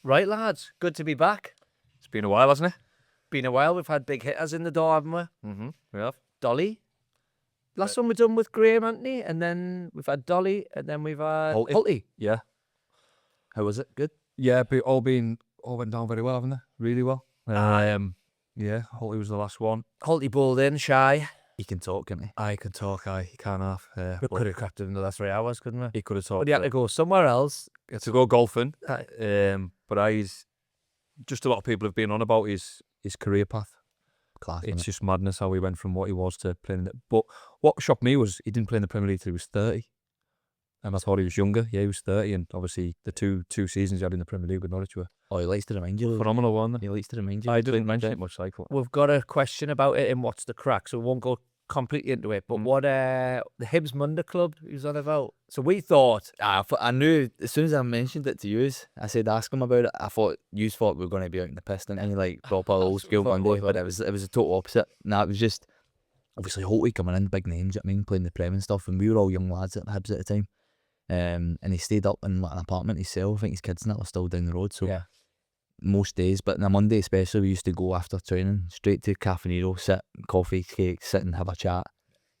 Right, lads. Good to be back. It's been a while, hasn't it? Been a while. We've had big hitters in the door, haven't we? Mm-hmm. We have. Dolly. Last one we done with Graham Anthony, and then we've had Dolly, and then we've had Hulty. Yeah. How was it? Good. Yeah, but all went down very well, haven't they? Really well. Yeah, Holly was the last one. Hulty bowled in, shy. He can talk, can't he? I can talk, he can't have. We could have cracked it another 3 hours, couldn't we? He could have talked. But he had to go somewhere else. He had to go golfing. But just a lot of people have been on about his career path. Class. It's just madness how he went from what he was to playing. But what shocked me was he didn't play in the Premier League till he was 30. And I thought he was younger. Yeah, he was 30. And obviously the two seasons he had in the Premier League with Norwich were he likes to remind you. phenomenal, weren't they? He likes to remind you. I didn't mention it much, like. We've got a question about it in What's the Crack, so we won't go completely into it. But what the Hibs Monday Club he was on about. So we thought... I knew as soon as I mentioned it to you, I said ask him about it. I thought you thought we were going to be out in the piss and any like proper old school Monday, but it was a total opposite. Nah, it was just obviously Holty coming in, big names. I mean, playing the Prem and stuff, and we were all young lads at Hibs at the time. And he stayed up in like an apartment himself. I think his kids and that were still down the road. So most days, but on a Monday especially, we used to go after training straight to Cafe Nero, sit, coffee, cake, sit and have a chat,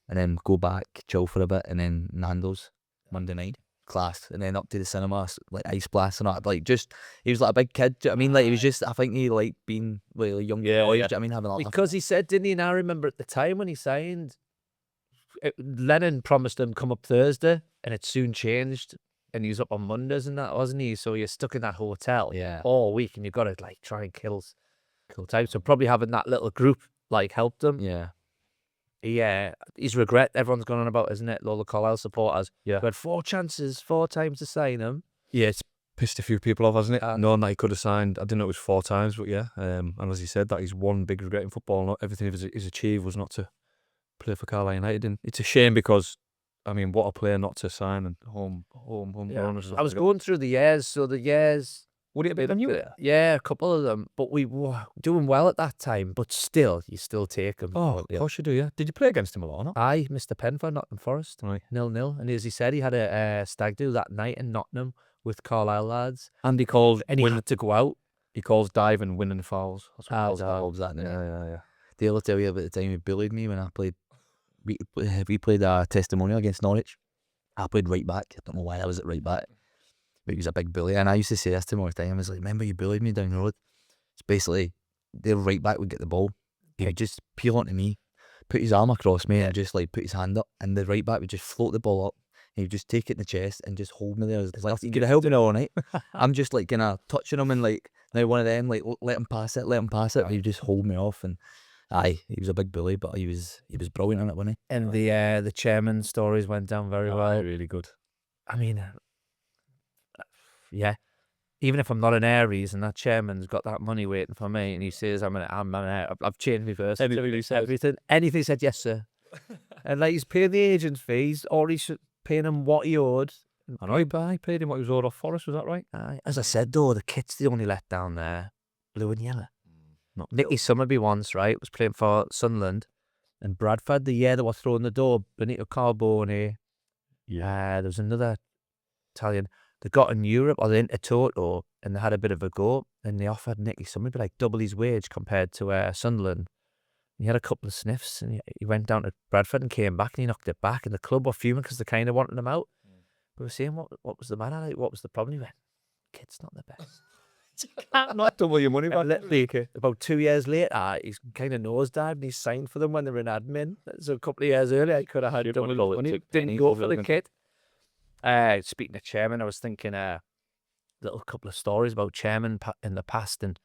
and then go back, chill for a bit, and then Nando's Monday night class, and then up to the cinema, like Ice Blast and that. Like just, he was like a big kid. Do you know what I mean? Like he was just, I think he liked being really young. Yeah. Do you know what I mean? Having a because he said, didn't he? And I remember at the time when he signed, Lennon promised him come up Thursday, and it soon changed. And he was up on Mondays and that, wasn't he? So you're stuck in that hotel all week, and you've got to like try and kill time. So probably having that little group like helped him. Yeah. His regret everyone's gone on about, isn't it? All the Carlisle supporters. Yeah. Who had 4 chances, 4 times to sign him. Yeah, it's pissed a few people off, hasn't it? Knowing that he could have signed, I didn't know it was 4 times, but yeah. And as he said, that he's one big regret in football. Not everything he's achieved was not to play for Carlisle United. And it's a shame because, I mean, what a player not to sign and home runners. I was going through the years, so the years... Would it have been a new year? Yeah, a couple of them, but we were doing well at that time, but still, you still take them. Oh, of course you do, yeah. Did you play against him a lot or not? Aye, Mr. Penford, Nottingham Forest, Right. 0-0, and as he said, he had a stag do that night in Nottingham with Carlisle lads, And he called and he had to go out. He calls diving winning fouls. That's what he calls loves that. Yeah. Dale will tell you about the time he bullied me when I played. We played a testimonial against Norwich. I played right back. I don't know why I was at right back. But he was a big bully, and I used to say this to him all the time. I was like, remember you bullied me down the road? It's basically, the right back would get the ball. He would just peel onto me, put his arm across me, and just like put his hand up, and the right back would just float the ball up. He would just take it in the chest and just hold me there. It's like, you could have held me all night. I'm just like kind of touching him, and like, now one of them, like, let him pass it. But he would just hold me off, and aye, he was a big bully, but he was brilliant on it, wasn't he? And the chairman stories went down very well. Really good. I mean, yeah. Even if I'm not an Aries and that chairman's got that money waiting for me, and he says I've changed my verse. Everything. Anything he said, yes, sir. And like he's paying the agent's fees, or he's paying him what he owed. I know he paid him what he was owed off Forest. Was that right? Aye. As I said though, the kit's the only let down there, blue and yellow. Nicky Summerby once, right, was playing for Sunderland, and Bradford the year they were throwing the door. Benito Carbone. Yeah, there was another Italian. They got in Europe or into Toto, and they had a bit of a go, and they offered Nicky Summerby like double his wage compared to Sunderland. He had a couple of sniffs, and he went down to Bradford and came back, and he knocked it back, and the club were fuming because they kind of wanted him out. We were saying, what was the matter? Like, what was the problem? He went, kid's not the best. Not double your money back. Literally, about 2 years later, he's kind of nosedived, and he signed for them when they were in admin. So a couple of years earlier, he could have had double his money. Didn't go for the kid. Speaking of chairman, I was thinking a little couple of stories about chairman in the past, and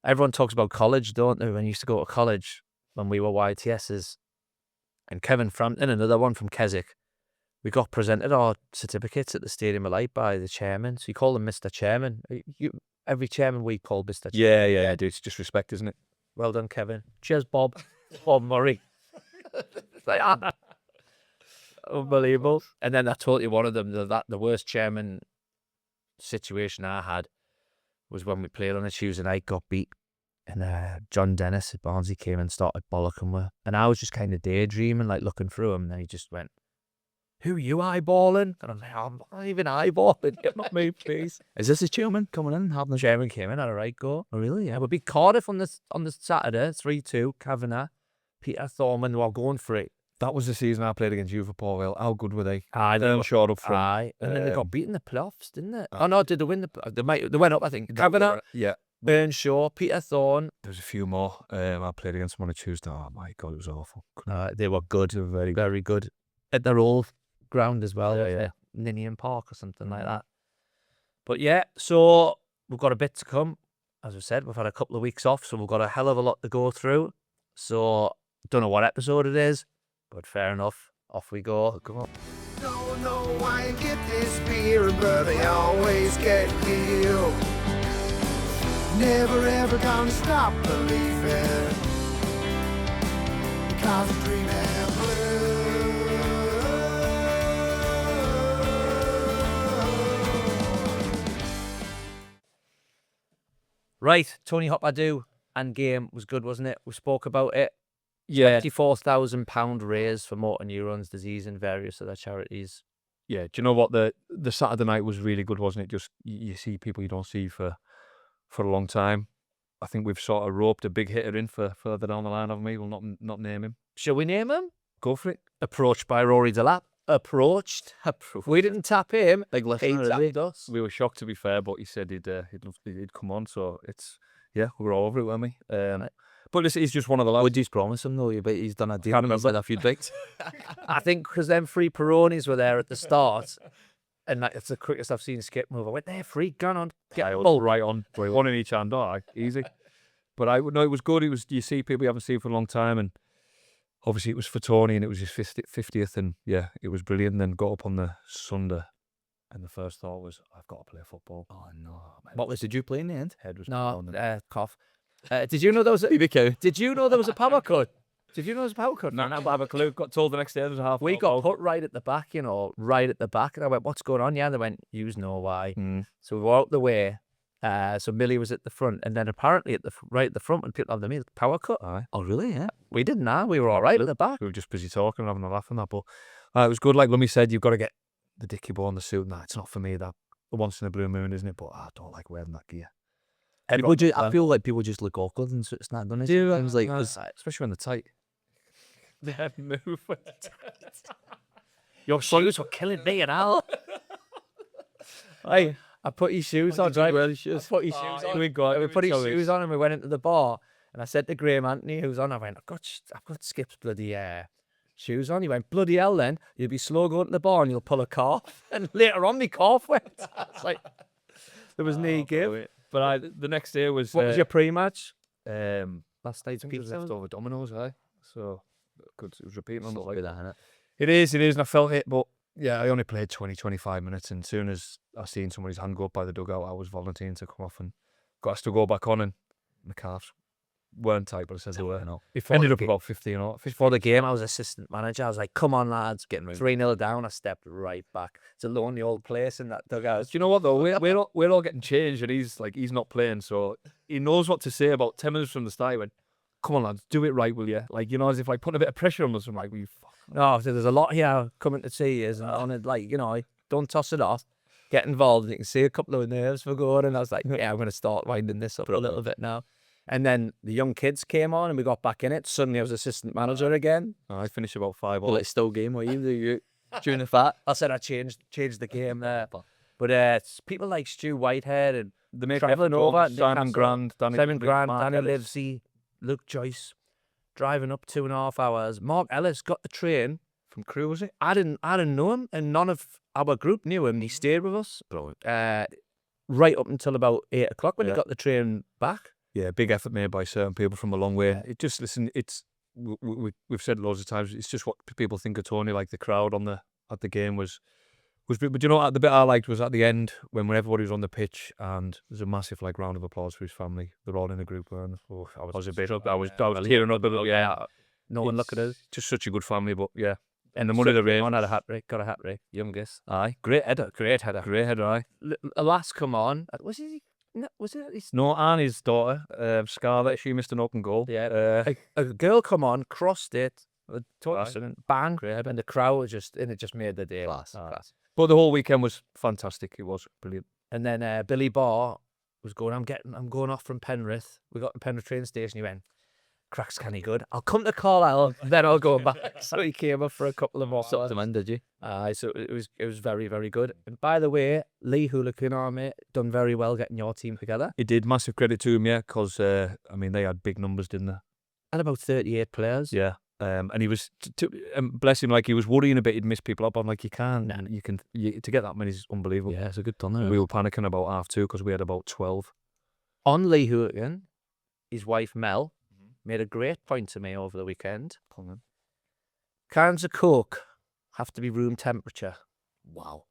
everyone talks about college, don't they? When you used to go to college when we were YTSs, and Kevin Frampton, another one from Keswick, we got presented our certificates at the Stadium of Light by the chairman. So you call him Mr. Chairman. Every chairman we call Mr. Chairman. Yeah, dude. It's just respect, isn't it? Well done, Kevin. Cheers, Bob. Bob Murray. Unbelievable. And then I told you one of them, the worst chairman situation I had was when we played on a Tuesday night, got beat, and John Dennis at Barnsley came and started bollocking with, and I was just kind of daydreaming, like looking through him, and then he just went, who you eyeballing? And I'm like, I'm not even eyeballing. Get not me, please. Is this the chairman coming in having a Chairman came in, had a right go. Oh, really? Yeah, we'll be Cardiff on the Saturday, 3-2, Kavanagh. Peter Thorman were going for it. That was the season I played against you for Port Vale. How good were they? Aye, they were Short up front. Aye, and then they got beaten in the playoffs, didn't they? Oh no, did they win they went up, I think. Kavanagh, Yeah. Burnshaw, Peter Thorne. There's a few more. I played against them on a Tuesday. Oh my God, it was awful. They were good. They were very, Very good. At their old ground as well, Yeah. Ninian Park or something like that. But yeah, so we've got a bit to come. As I said, we've had a couple of weeks off, so we've got a hell of a lot to go through. So don't know what episode it is, but fair enough. Off we go. Come on. Don't know why you get this feeling, but they always get you. Never ever gonna stop believing, because I'm dreaming blue. Right, Tony Hopperdo and game was good, wasn't it? We spoke about it. Yeah. £54,000 raised for motor neurons disease and various other charities. Yeah. Do you know what? The Saturday night was really good, wasn't it? Just you see people you don't see for a long time. I think we've sort of roped a big hitter in for further down the line, haven't we? We'll not name him. Shall we name him? Go for it. Approached by Rory Delap. Approached. We didn't tap him. Big He listener, is he? tapped us. We were shocked, to be fair, but he said he'd come on. So it's we were all over it, weren't we? But he's just one of the lads. Would you promise him though? But he's done a deal. Can't remember. With a few drinks. I think because them free Peronis were there at the start, and it's the quickest I've seen Skip move. I went, they're free, gone on. Get was full. right on. One in each hand. All right, easy. But I would know it was good. It was, you see people you haven't seen for a long time, and obviously it was for Tony, and it was his 50th, and yeah, it was brilliant. And then got up on the Sunday, and the first thought was, I've got to play football. Oh no! Did you play in the end? Head was No, pounding. cough. Did you know there was a BBQ. Did you know there was a power cut? Did you know there was a power cut? No, I have a clue. Got told the next day there was a half. We got put right at the back, right at the back. And I went, what's going on? Yeah, and they went, yous know why. So we were out the way. So Millie was at the front. And then apparently right at the front, when people have the meal, power cut. Aye. Oh really? Yeah. We didn't know. We were all right at the back. We were just busy talking and having a laugh and that. But it was good. Like Lummy said, you've got to get the Dickie Ball and the suit. And that. It's not for me. That once in a blue moon, isn't it? But I don't like wearing that gear. I feel like people just look awkward and it's not done. Seems like Especially when they're tight. They move with your shoes were killing me and all. I put his shoes on, right? I put his shoes on. We put his shoes on and we went into the bar. And I said to Graham Anthony, who's on, I went, I've got Skip's bloody shoes on. He went, bloody hell then, you'll be slow going to the bar and you'll pull a calf. And later on, my calf went. It's like, there was knee give. But the next day was... What was your pre-match? Last night's pizza left over Domino's, aye. So, good. It was repeating on the like that, innit? It is, and I felt it, but yeah, I only played 20-25 minutes, and as soon as I seen somebody's hand go up by the dugout, I was volunteering to come off and got us to go back on, and the calves weren't tight, but I said they were. Ended up about 15 or 50. Before the game, I was assistant manager. I was like, come on, lads. Getting 3-0 down, I stepped right back. It's a lonely old place in that dugout. Do you know what, though? We're all getting changed, and he's not playing, so he knows what to say. About 10 minutes from the start, he went, come on, lads, do it right, will you? Like, as if putting a bit of pressure on us. I'm like, No, so there's a lot here coming to see you, and on it, don't toss it off. Get involved. You can see a couple of nerves for going, and I was like, yeah, I'm going to start winding this up a little bit now. And then the young kids came on and we got back in it. Suddenly I was assistant manager again. I finished about 5. Well, it's still game. Were you during the fat? I said I changed the game there. But it's people like Stu Whitehead and They make travelling over. Simon Grant, Danny Livesey, Luke Joyce, driving up 2.5 hours. Mark Ellis got the train from Crewe, was it? I didn't know him, and none of our group knew him. He stayed with us right up until about 8 o'clock when he got the train back. Yeah, big effort made by certain people from a long way. It just, listen, it's we've said loads of times, it's just what people think of Tony. Like the crowd at the game was but you know, the bit I liked was at the end when everybody was on the pitch and there's a massive round of applause for his family. They're all in a group, and I was a bit up. I was tearing up a little. Yeah, no one look at us. Just such a good family, but yeah. And the money they raised. One had a hat trick, got a hat trick. Youngest. Aye, great header. Aye. A lass come on. Was it? No, and his daughter, Scarlett, she missed an open goal. Yeah. A girl come on, crossed it, Totally Right. stunning. Bang, and the crowd was just, and it just made the day. Class. Aye. Class. But the whole weekend was fantastic. It was brilliant. And then Billy Barr was going, I'm going off from Penrith. We got to Penrith train station. He went, crack's canny good. I'll come to Carlisle, then I'll go back. So he came up for a couple of more. Sucked them in, did you? So it was very, very good. And by the way, Lee Hooligan Army done very well getting your team together. He did. Massive credit to him, yeah, because, I mean, they had big numbers, didn't they? And about 38 players. Yeah. And he was, bless him, like, he was worrying a bit he'd miss people up. I'm like, you can. Nah. To get that many is unbelievable. Yeah, it's a good turnout. We were panicking about half two because we had about 12. On Lee Hooligan, his wife Mel made a great point to me over the weekend. Cans of Coke have to be room temperature. Wow.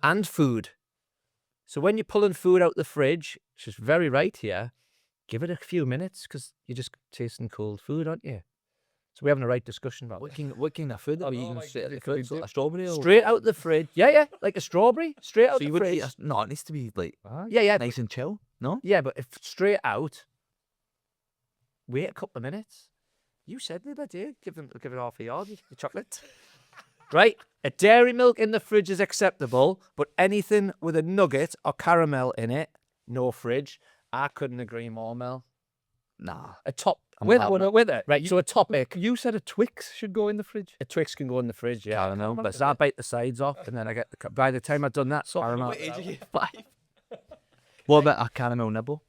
And food. So when you're pulling food out the fridge, she's very right here, give it a few minutes because you're just tasting cold food, aren't you? So we're having a right discussion about it. What kind of food are we eating straight out the fridge? Like a strawberry? Or... Straight out the fridge. Yeah, like a strawberry. Straight out So you the would fridge. eat no, it needs to be like Yeah. nice and chill. No? Yeah, but if straight out, wait a couple of minutes. You said the other day, give it half a yard, the chocolate. Right? A dairy milk in the fridge is acceptable, but anything with a nugget or caramel in it, no fridge. I couldn't agree more, Mel. Nah. A top. Wait Wait, there. right, so a topic. You said a Twix should go in the fridge. A Twix can go in the fridge, yeah. Caramel, But I bite the sides off, and then I get by the time I've done that, caramel. What about a caramel nibble?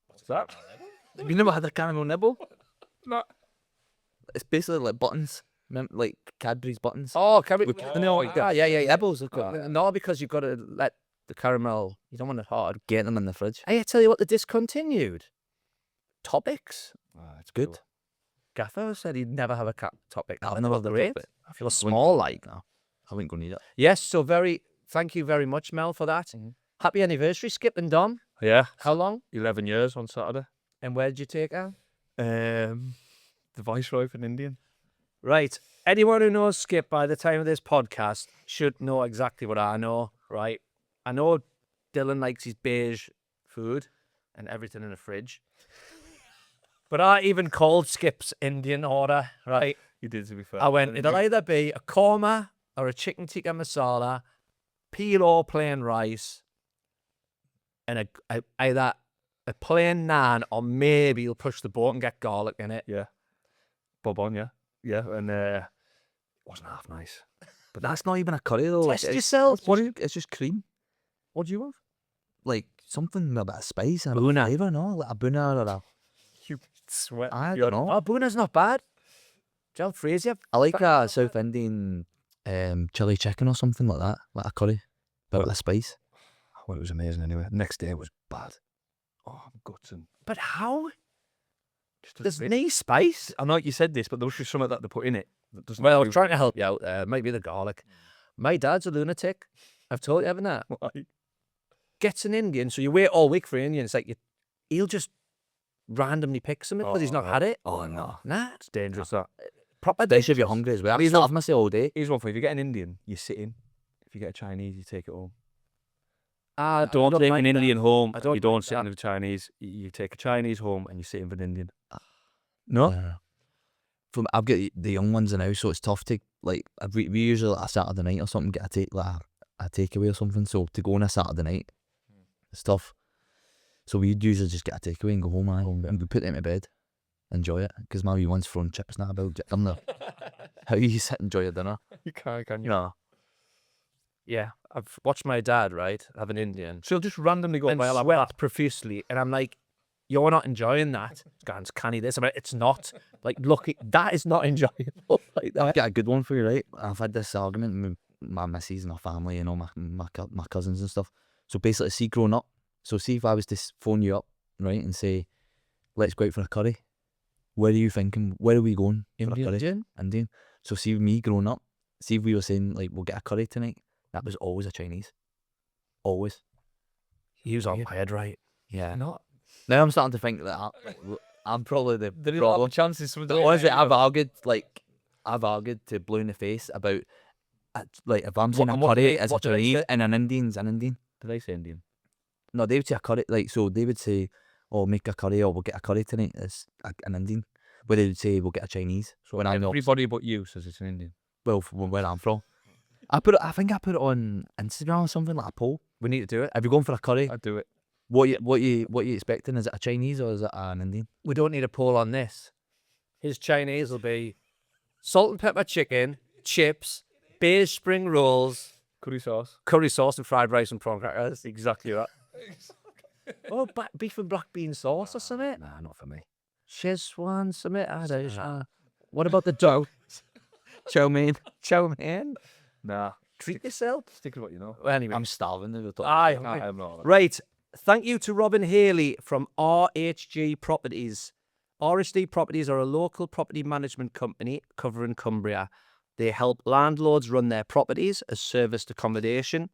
What's that? Have you never had a caramel nibble? No. It's basically like buttons. Like Cadbury's buttons. Oh, can we? We put them in all like that. Yeah. Nibbles. No, because you've got to let the caramel. You don't want it hard. Get them in the fridge. I tell you what, they discontinued. Topics. It's good. Gaffer said he'd never have a topic. I've never had the Great. topic. I feel small like. No, I wouldn't go need it. Yes, so thank you very much, Mel, for that. Happy anniversary, Skip and Dom. Yeah. How long? 11 years on Saturday. And where did you take her? The Viceroy for an Indian. Right. Anyone who knows Skip by the time of this podcast should know exactly what I know, right? I know Dylan likes his beige food and everything in the fridge. But I even called Skip's Indian order, right? You did, to be fair. I went, it'll either be a korma or a chicken tikka masala, peel or plain rice, and either a plain naan or maybe you'll push the boat and get garlic in it. Yeah. Bob on, yeah. Yeah, and it wasn't half nice. But that's not even a curry though. Test it's, yourself. It's just cream. What do you have? Like something with a bit of spice and Boona. a flavour, no? Like a boona or a... You sweat. I don't know. Oh, Boona's not bad. Jalfrezi. I like a South Indian chili chicken or something like that. Like a curry. But with a spice. Well, it was amazing anyway. Next day it was bad. Oh, I'm gutting. But how? Just There's bit. no spice. I know you said this, but there was just something that they put in it. That doesn't Well, I'm do- trying to help you out there. Maybe the garlic. My dad's a lunatic. I've told you, haven't I? Why? Gets an Indian, so you wait all week for Indian. It's like he'll just randomly pick something because he's not Oh, had it. Oh no. Nah, It's dangerous, that. proper Especially if you're hungry as well. I'm He's starving myself all day. Here's one for you. If you get an Indian, you sit in. If you get a Chinese, you take it home. I Don't take an Indian home. I don't You don't mind sit in with a Chinese. You take a Chinese home and you sit in with an Indian. No? I've got the young ones now, so it's tough to, like, we usually like a Saturday night or something, get a takeaway or something, so to go on a Saturday night, it's tough. So we'd usually just get a takeaway and go home, and we put them to bed, enjoy it, because my wee one's throwing chips now about them there. How you sit and enjoy your dinner? You can't, can you? No. Yeah, I've watched my dad, right, have an Indian. So he'll just randomly go And by sweat profusely. And I'm like, you're not enjoying that. It's canny this. I'm like, it's not. Like, look, that is not enjoyable. Like that. I've got a good one for you, right? I've had this argument with my missus and her family and all my cousins and stuff. So basically, see, growing up, so see if I was to phone you up, right, and say, let's go out for a curry. Where are you thinking? Where are we going for a curry? Indian. So see, me growing up, see if we were saying, like, we'll get a curry tonight. That was always a Chinese. Always. He was on my head, right? Yeah. Not. Now I'm starting to think that I'm probably the problem. chances. Honestly, I've argued to blue in the face about, like, if I'm saying a curry as a Chinese and an Indian's an Indian. Did I say Indian? No, they would say a curry, like, so they would say, oh, make a curry or we'll get a curry tonight as an Indian. where they would say we'll get a Chinese. So when I'm not, everybody but you says it's an Indian. well, from where I'm from, I think I put it on Instagram or something, like a poll. We need to do it. If you're going for a curry, I'd do it. what you expecting? Is it a Chinese or is it an Indian? We don't need a poll on this. His Chinese will be salt and pepper chicken, chips, beige spring rolls, Curry sauce. curry sauce and fried rice and prawn crackers. Exactly that. Oh, beef and black bean sauce or something. Nah, not for me. Szechuan something. I don't know. What about the dough? Chow mein. Chow mein. Nah. Treat yourself. Stick with what you know. Well, anyway. I'm starving. Aye. I'm not. Right. Thank you to Robin Haley from RHG Properties. RHG Properties are a local property management company covering Cumbria. They help landlords run their properties as serviced accommodation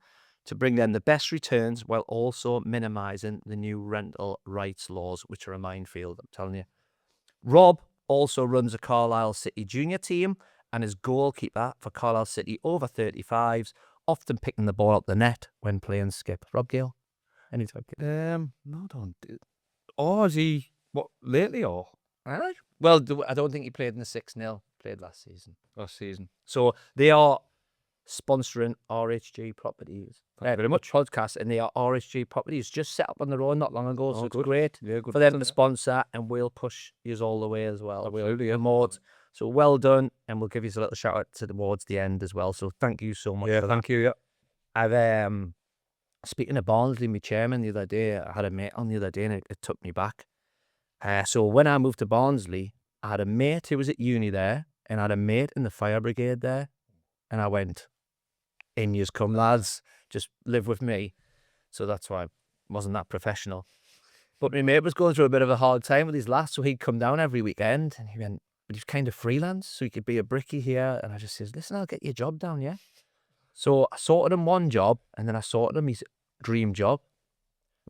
to bring them the best returns while also minimising the new rental rights laws, which are a minefield, I'm telling you. Rob also runs a Carlisle City junior team and is goalkeeper for Carlisle City over 35s, often picking the ball out the net when playing skip. Rob Gale? Anytime. No, don't. Oh, is he what lately or Well, I don't think he played in the 6-0. Played last season. last season? So they are sponsoring RHG Properties. Thank you very much. Podcast, and they are RHG Properties. Just set up on their own not long ago, so it's good. great Yeah, good for them to sponsor, and we'll push you all the way as well. Absolutely, yeah. Promote. So well done, and we'll give you a little shout out towards the end as well. So thank you so much. Yeah, for that. thank you. Yeah. I've speaking of Barnsley, my chairman the other day, I had a mate on the other day, and it took me back. So when I moved to Barnsley, I had a mate who was at uni there, and I had a mate in the fire brigade there, and I went, "In yous come, lads, just live with me." So that's why I wasn't that professional. But my mate was going through a bit of a hard time with his lass, so he'd come down every weekend, and he went, but he's kind of freelance, so he could be a brickie here. And I just says, "Listen, I'll get you a job down, yeah." So I sorted him one job, and then I sorted him his dream job.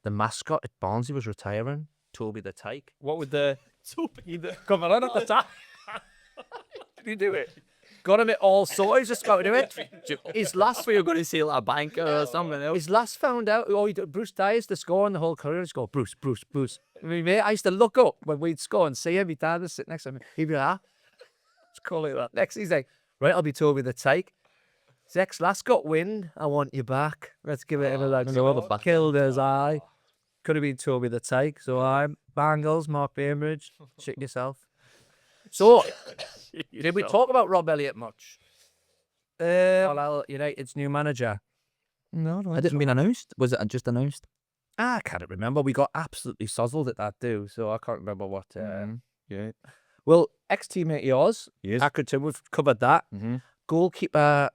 The mascot at Barnsley was retiring, Toby the Tyke. What would the come on at the top? Did you do it? Got him it all sorted, he's just about to do it. His last You're going to say like a banker or something else. His last found out, Bruce Dyer's the score in the whole career. He'd go, Bruce. I mean, mate, I used to look up when we'd score and see him. He'd dad was sitting next to me. He'd be like, let's call it that. Next, he's like, right, I'll be Toby the Tyke. His ex-last got wind. I want you back. Let's give it another go. Killed his eye. Could have been Toby the Tyke. So I'm Bangles, Mark Bainbridge. Shit yourself. So, did we talk about Rob Elliott much? Carlisle United's new manager. No, it didn't been announced. Was it just announced? I can't remember. We got absolutely sozzled at that too, so I can't remember what. Yeah. Well, ex-teammate of yours, Yes. Accrington, we've covered that. Mm-hmm. Goalkeeper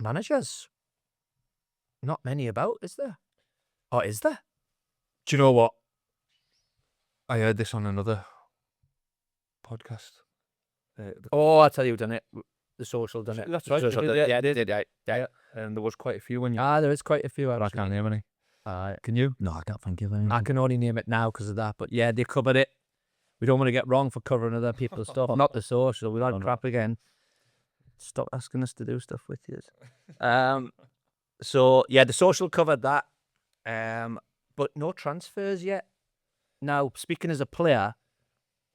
managers. Not many about, is there? Or is there? Do you know what? I heard this on another podcast. Oh, I tell you, done it. The Social done it. That's right. Social, They did, yeah, they they did. did. Yeah. And there was quite a few when you. There is quite a few. But I Actually. can't name any. Can you? No, I can't think of any. I can only name it now because of that. But yeah, they covered it. We don't want to get wrong for covering other people's stuff. Not the Social. We'll have crap again. Stop asking us to do stuff with you. So yeah, the Social covered that. But no transfers yet. Now, speaking as a player,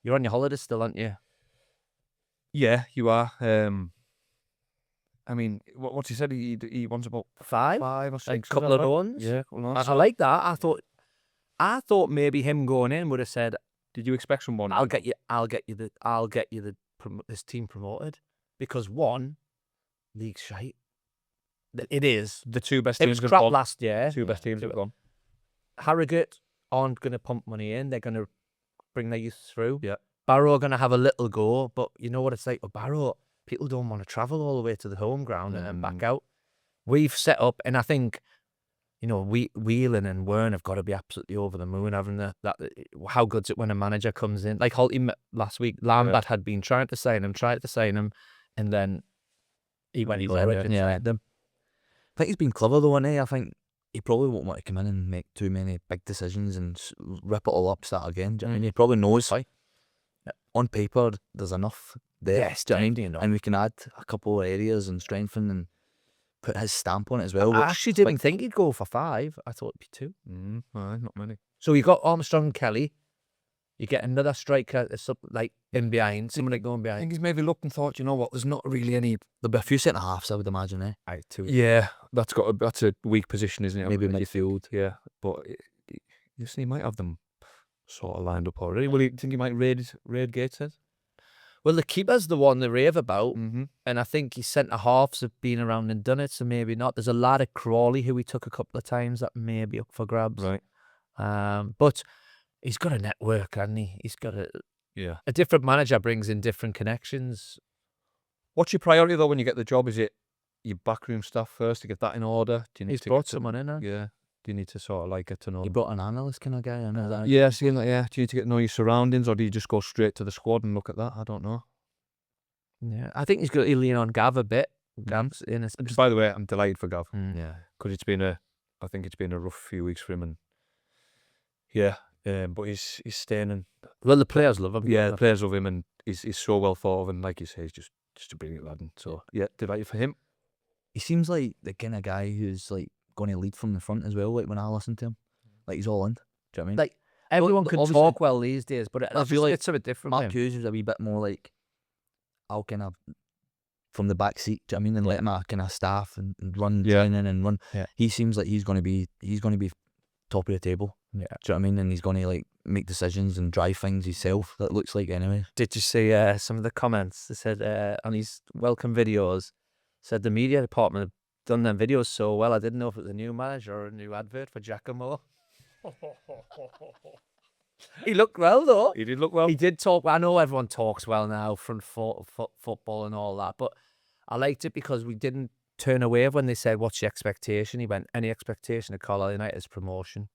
you're on your holidays still, aren't you? Yeah, you are. I mean, what's he said? He wants about 5 5 or a 6. couple of runs. Yeah, couple of runs. I like that. I thought maybe him going in would have said, Did you expect someone? I'll get you this team promoted, because one, league's shite. It is. The two best It teams was have crap gone. last year. Two best teams have gone. Harrogate aren't going to pump money in. They're going to bring their youth through. Yeah. Barrow are going to have a little go, but you know what it's like with Barrow. People don't want to travel all the way to the home ground and back out. We've set up, and I think, Whelan and Wern have got to be absolutely over the moon having that. How good's it when a manager comes in? Like Holty last week, Lambert had been trying to sign him, and then he went He for left it it, and yeah. signed them. I think he's been clever though, innit? I think he probably won't want to come in and make too many big decisions and rip it all up, start again. Do you know what I mean? He probably knows. On paper, there's enough there. Yes, do you know what I mean? definitely enough. And we can add a couple of areas and strengthen and put his stamp on it as well. I which, actually didn't think he'd go for 5. I thought it'd be 2. Aye, not many. So you got Armstrong and Kelly. You get another striker that's up, like in behind, someone like going I behind. think he's maybe looked and thought, you know what, there's not really any. There'll be a few centre halves, I would imagine. Aye, too. Yeah, that's a weak position, isn't it? Maybe You think? midfield. Yeah, but you see, he might have them sort of lined up already. Will you think he might raid Gateshead? Well, the keeper's the one they rave about, Mm-hmm. and I think his centre halves have been around and done it, so maybe not. There's a lad at Crawley who he took a couple of times that may be up for grabs. Right. But he's got a network, hasn't he? He's got Yeah. a different manager brings in different connections. What's your priority though when you get the job? Is it your backroom staff first to get that in order? Do you need He's to brought get to- someone in, huh? Yeah. Do you need to sort of like get to know? He brought an analyst kind of guy. I know that. Yeah, seeing that. Yeah. Do you need to get to know your surroundings, or do you just go straight to the squad and look at that? I don't know. Yeah, I think he's got to lean on Gav a bit. Gav's in a By the way, I'm delighted for Gav Yeah. because I think it's been a rough few weeks for him, and but he's staying, and Well, the players love him. the players love him, and he's so well thought of, and like you say, he's just a brilliant lad. And so delighted for him. He seems like the kind of guy who's like going to lead from the front as well. Like when I listen to him, like he's all in. Do you know what I mean? Like, everyone Well, can obviously- talk well these days, but I feel like it's a bit different. Mark with him. Hughes was a wee bit more like, I'll kind of from the back seat. Do you know what I mean? And let my kind of staff and run training and run. Yeah. He seems like he's going to be top of the table. Yeah. Do you know what I mean? And he's going to like make decisions and drive things himself. That looks like anyway. Did you see some of the comments? They said on his welcome videos, said the media department have done them videos so well, I didn't know if it was a new manager or a new advert for Giacomo. He looked well, though. He did look well. He did talk. I know everyone talks well now, front football and all that, but I liked it because we didn't turn away when they said, "What's your expectation?" He went, "Any expectation of Carlisle United's promotion,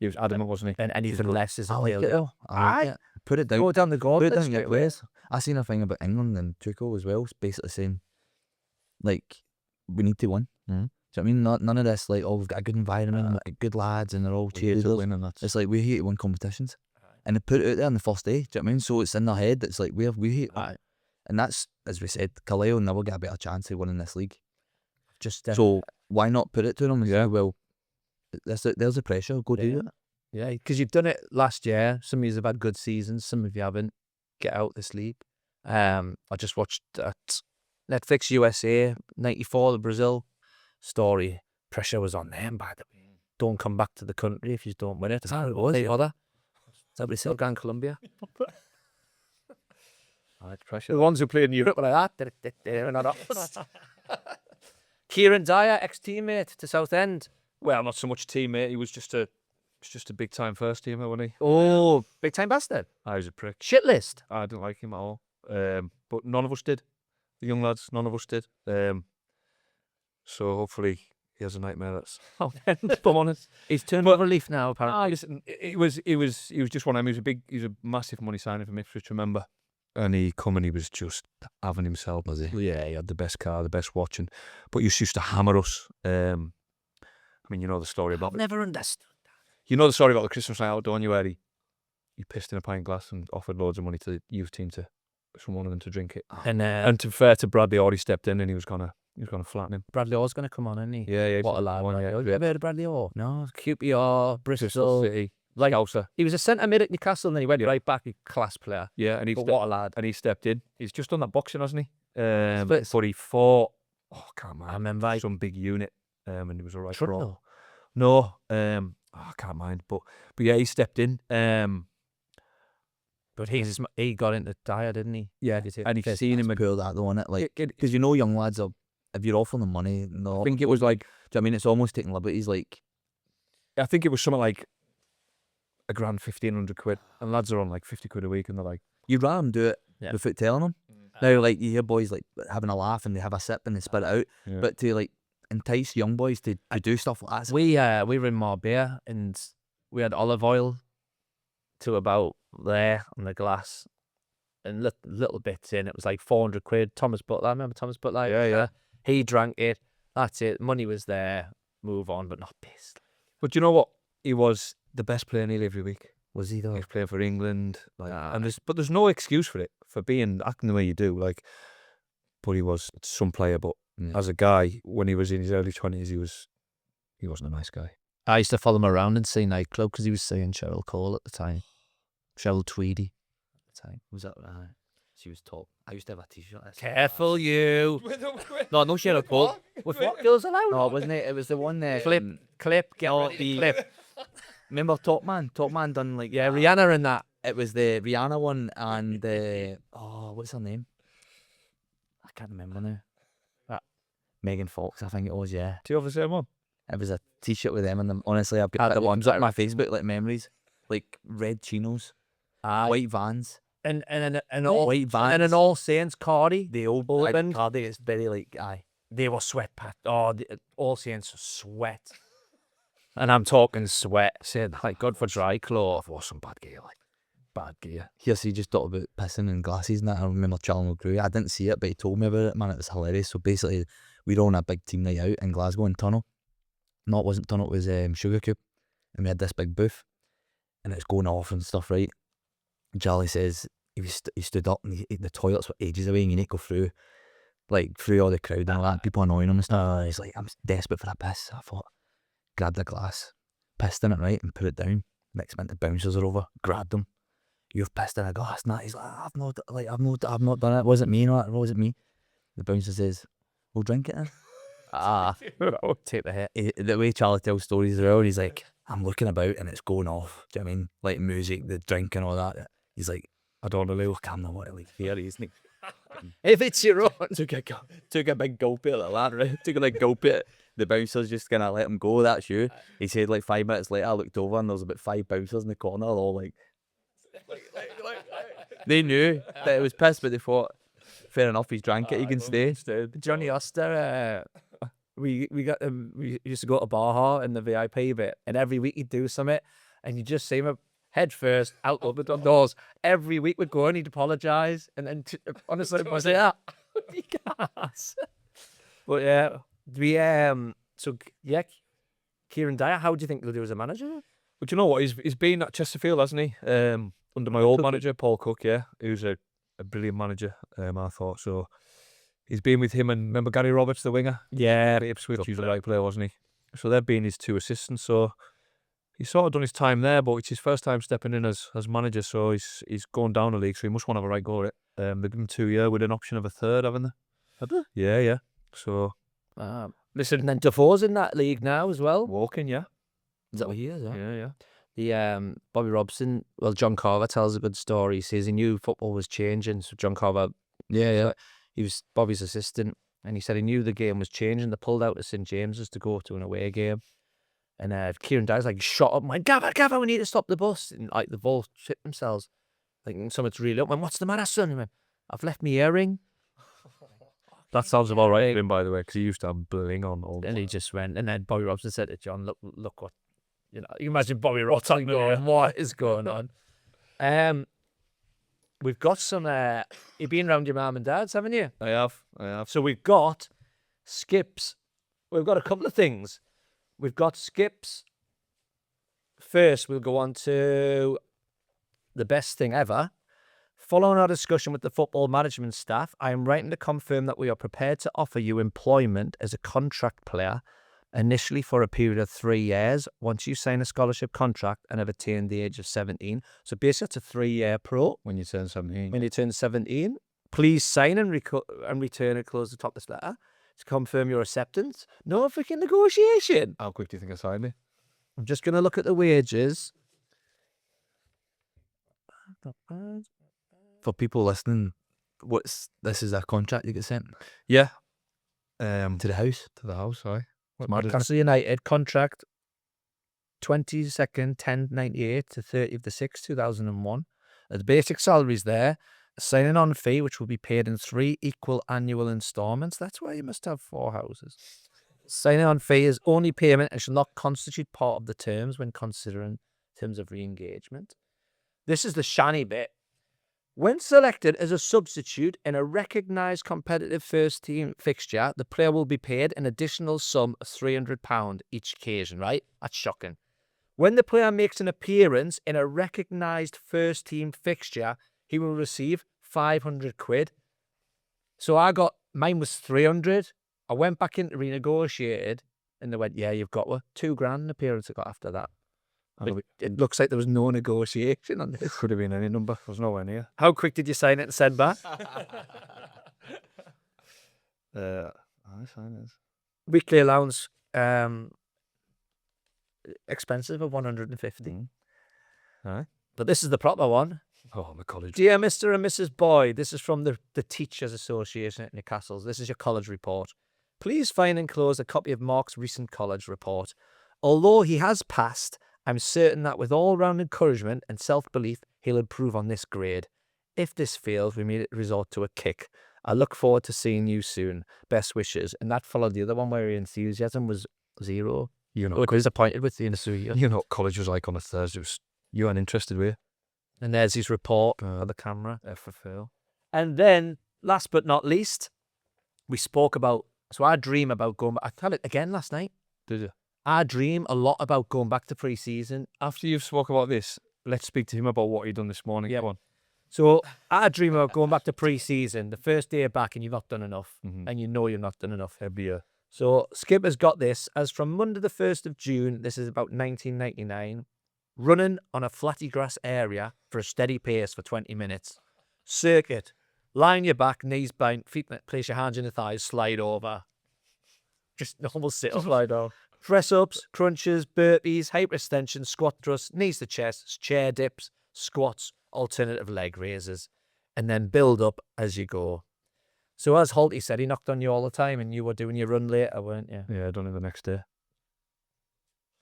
He was adamant, wasn't he? and anything less is a I like failure." it though. I like it. Put it down. Go down the Put it gauntlet down straight your away. players. I seen a thing about England and Tuchel as well. It's basically saying, like, we need to win. Mhm. Do you know what I mean? None of this, like, oh, we've got a good environment, good lads, and they're all We need to cheerleaders. win, and that's It's like, we hate to win competitions. And they put it out there on the first day. Do you know what I mean? So it's in their head. It's like, we hate win. Aye. And that's, as we said, Carlisle never get a better chance of winning this league. Just So why not put it to them and say, well, there's the pressure, go do it. yeah, because you've done it last year. Some of you have had good seasons, some of you haven't. Get out this league. I just watched that Netflix USA 94, the Brazil story. Pressure was on them, by the way. Don't come back to the country if you don't win it. Is that how it was? They other. Is that what they said? Down Colombia. it's pressure. The ones who played in Europe were like that. They're not up. Kieran Dyer, ex-teammate to Southend. Well, not so much teammate. He was just a big time first teamer, wasn't he? Oh, big time bastard. I was a prick. Shit list. I didn't like him at all. But none of us did. The young lads, none of us did. So hopefully he has a nightmare that's if I'm honest. He's turned over a leaf now, apparently. Listen, it was just one of them. He was a massive money signing from Ipswich, remember? And he come and he was just having himself. Was he? Yeah, he had the best car, the best watch, but he used to hammer us. I mean, you know the story about Never understood. You know the story about the Christmas night out, don't you, where he pissed in a pint glass and offered loads of money to the youth team to one of them to drink it. And To be fair to Bradley Orr, he stepped in and he was gonna flatten him. Bradley Orr's going to come on, isn't he? Yeah. What a lad. One, yeah. Have you ever heard of Bradley Orr? No. QPR, Bristol. City, Like, Scouser. he was a centre mid at Newcastle and then he went right back, a class player. Yeah, and But what a lad. he stepped in. He's just done that boxing, hasn't he? Splits. But he fought. Oh, I can't I mind. remember. Some big unit. And he was all right. for all. Trundle. No. I can't mind. But yeah, he stepped in. But he got into Dyer, didn't he? Yeah, and he's seen him. Poor that though, innit? Like, It- because you know young lads are, if you're offering them money, no. I think it was like. Do you know what I mean? It's almost taking liberties. Like, I think it was something like £1,000, 1,500 quid, and lads are on like 50 quid a week, and they're like, you'd rather them do it Yeah. without telling them. Now, like, you hear boys like having a laugh and they have a sip and they spit it out. Yeah. But to like entice young boys to do stuff like that, We were in Marbella and we had olive oil to about there on the glass and little bits in. It was like 400 quid. Thomas Butler, I remember Thomas Butler? Yeah. He drank it. That's it. Money was there. Move on, but not pissed. But you know what? He was the best player nearly every week. was he He though? was playing for England, like, Ah. and there's no excuse for it, for acting the way you do, like. But he was some player. But Yeah. as a guy, when he was in his early 20s, he wasn't a nice guy. I used to follow him around and see nightclub because he was seeing Cheryl Cole at the time. Cheryl Tweedy. Was that? She was top. I used to have a T-shirt. Careful, you. No, no Cheryl Cole. With what girls allowed? No, wasn't it? It was the one that Clip, get no, ready to clip. Remember Top Man? Top Man done like Yeah, Rihanna in that. It was the Rihanna one and the what's her name? I can't remember now. Megan Fox, I think it was. Yeah, Do you have the same one? it was a T-shirt with them, and honestly, I've got the ones up my Facebook like memories, like red chinos, white Vans, And white Vans, and an All Saints Cardi. the old Opened. Cardi. It's very like They were sweat pat. Oh, All Saints sweat. And I'm talking sweat. Saying like God for dry clothes. I've some bad gear, like bad gear. Here, so you just talked about pissing and glasses and that. I remember Charlie McGrew. I didn't see it, but he told me about it, man. It was hilarious. So basically, we were on a big team night out in Glasgow in Tunnel. No, it wasn't Tunnel, it was Sugar Cube. And we had this big booth. And it was going off and stuff, right? And Charlie says, he stood up and the toilets were ages away and you need to go through all the crowd and all that, people annoying him and stuff. He's like, I'm desperate for a piss. I thought, grabbed a glass, pissed in it, right, and put it down. Next minute, the bouncers are over, grabbed them. You've pissed in a glass, and that. He's like, I've not done it. It wasn't me, no, it wasn't me. The bouncer says, we'll drink it then. Take the hit. The way Charlie tells stories as well, he's like, I'm looking about and it's going off. Do you know what I mean? Like music, the drink and all that. He's like, I don't know, look, I'm not what to leave here, isn't he? If it's your own. Took a big gulp at it like that, right? Took a big gulp at it. The bouncer's just gonna let him go, that's you. He said like 5 minutes later I looked over and there was about 5 bouncers in the corner, all like they knew that it was piss, but they thought, fair enough, he's drank it, he can stay. Johnny Oster, we used to go to Baja in the VIP bit, and every week he'd do something, and you just see him head first out of the doors. Every week we'd go and he'd apologise, and then honestly, I was like, but yeah, Kieran Dyer, how do you think he'll do as a manager? But you know what? He's been at Chesterfield, hasn't he? Under my old manager, Paul Cook, yeah. He was a brilliant manager, I thought. So he's been with him, and remember Gary Roberts, the winger? Yeah. At Ipswich, he was the right player, wasn't he? So they've been his 2 assistants. So he's sort of done his time there, but it's his first time stepping in as manager. So he's going down the league, so he must want to have a right go at it. They've given him 2 years with an option of a third, haven't they? Have they? Yeah. So listen, and then Defoe's in that league now as well. Walking, yeah. Is that what he is? Yeah. The Bobby Robson, well, John Carver tells a good story. He says he knew football was changing. So John Carver, he was Bobby's assistant, and he said he knew the game was changing. They pulled out to St James's to go to an away game, and Kieran Dyer's like shot up and went, Gaffer, we need to stop the bus. And like the both shit themselves, like something's really up. Went, what's the matter, son? He went, I've left my earring. That sounds about right for him, by the way, because he used to have bling on all the And time. he just went, and then Bobby Robson said to John, look what, you imagine Bobby Robson going, what is going on? We've got some, you've been around your mum and dad's, haven't you? I have. So we've got skips. We've got a couple of things. We've got skips. First, we'll go on to the best thing ever. Following our discussion with the football management staff, I am writing to confirm that we are prepared to offer you employment as a contract player, initially for a period of 3 years, once you sign a scholarship contract and have attained the age of 17. So basically, it's a 3-year pro. When you turn 17. When you turn 17, please sign and return and close the top of this letter to confirm your acceptance. No freaking negotiation. How quick do you think I signed it? I'm just going to look at the wages. For people listening, this is a contract you get sent Yeah. to the house. To the house, aye. Newcastle United contract 22nd 1098 to 30th of the 6th 2001. The basic salaries there, a signing on fee which will be paid in 3 equal annual installments. That's why you must have 4 houses. Signing on fee is only payment and shall not constitute part of the terms when considering terms of re-engagement. This is the shanny bit. When selected as a substitute in a recognised competitive first team fixture, the player will be paid an additional sum of £300 each occasion, right? That's shocking. When the player makes an appearance in a recognised first team fixture, he will receive £500. So mine was 300. I went back in to renegotiated and they went, yeah, you've got £2,000 an appearance I got after that. It looks like there was no negotiation on this. Could have been any number. There's nowhere near. How quick did you sign it and send back? I sign it. Weekly allowance, expensive at 150. Aye. But this is the proper one. Oh, my college. Dear Mr. and Mrs. Boyd, this is from the Teachers Association at Newcastle. This is your college report. Please find enclosed a copy of Mark's recent college report. Although he has passed, I'm certain that with all-round encouragement and self-belief, he'll improve on this grade. If this fails, we may resort to a kick. I look forward to seeing you soon. Best wishes. And that followed the other one where his enthusiasm was 0. You know, I was disappointed with the end. you know what college was like on a Thursday. You weren't interested, were you? And there's his report on the camera. FFL. And then, last but not least, we spoke about, so I dream about going back. I tell it again last night. Did you? I dream a lot about going back to pre-season. After you've spoke about this, let's speak to him about what he done this morning. Yeah. Go on. So I dream about going back to pre-season, the first day back, and you've not done enough. Mhm. And you know you've not done enough. Every year. So Skipper's got this. As from Monday the 1st of June, this is about 1999, running on a flatty grass area for a steady pace for 20 minutes. Circuit. Line your back, knees bent, feet, place your hands in the thighs, slide over. Just normal sit-up. Slide down. Press-ups, crunches, burpees, hyperextension, squat thrusts, knees to chest, chair dips, squats, alternative leg raises, and then build up as you go. So as Holty said, he knocked on you all the time and you were doing your run later, weren't you? Yeah, done it the next day.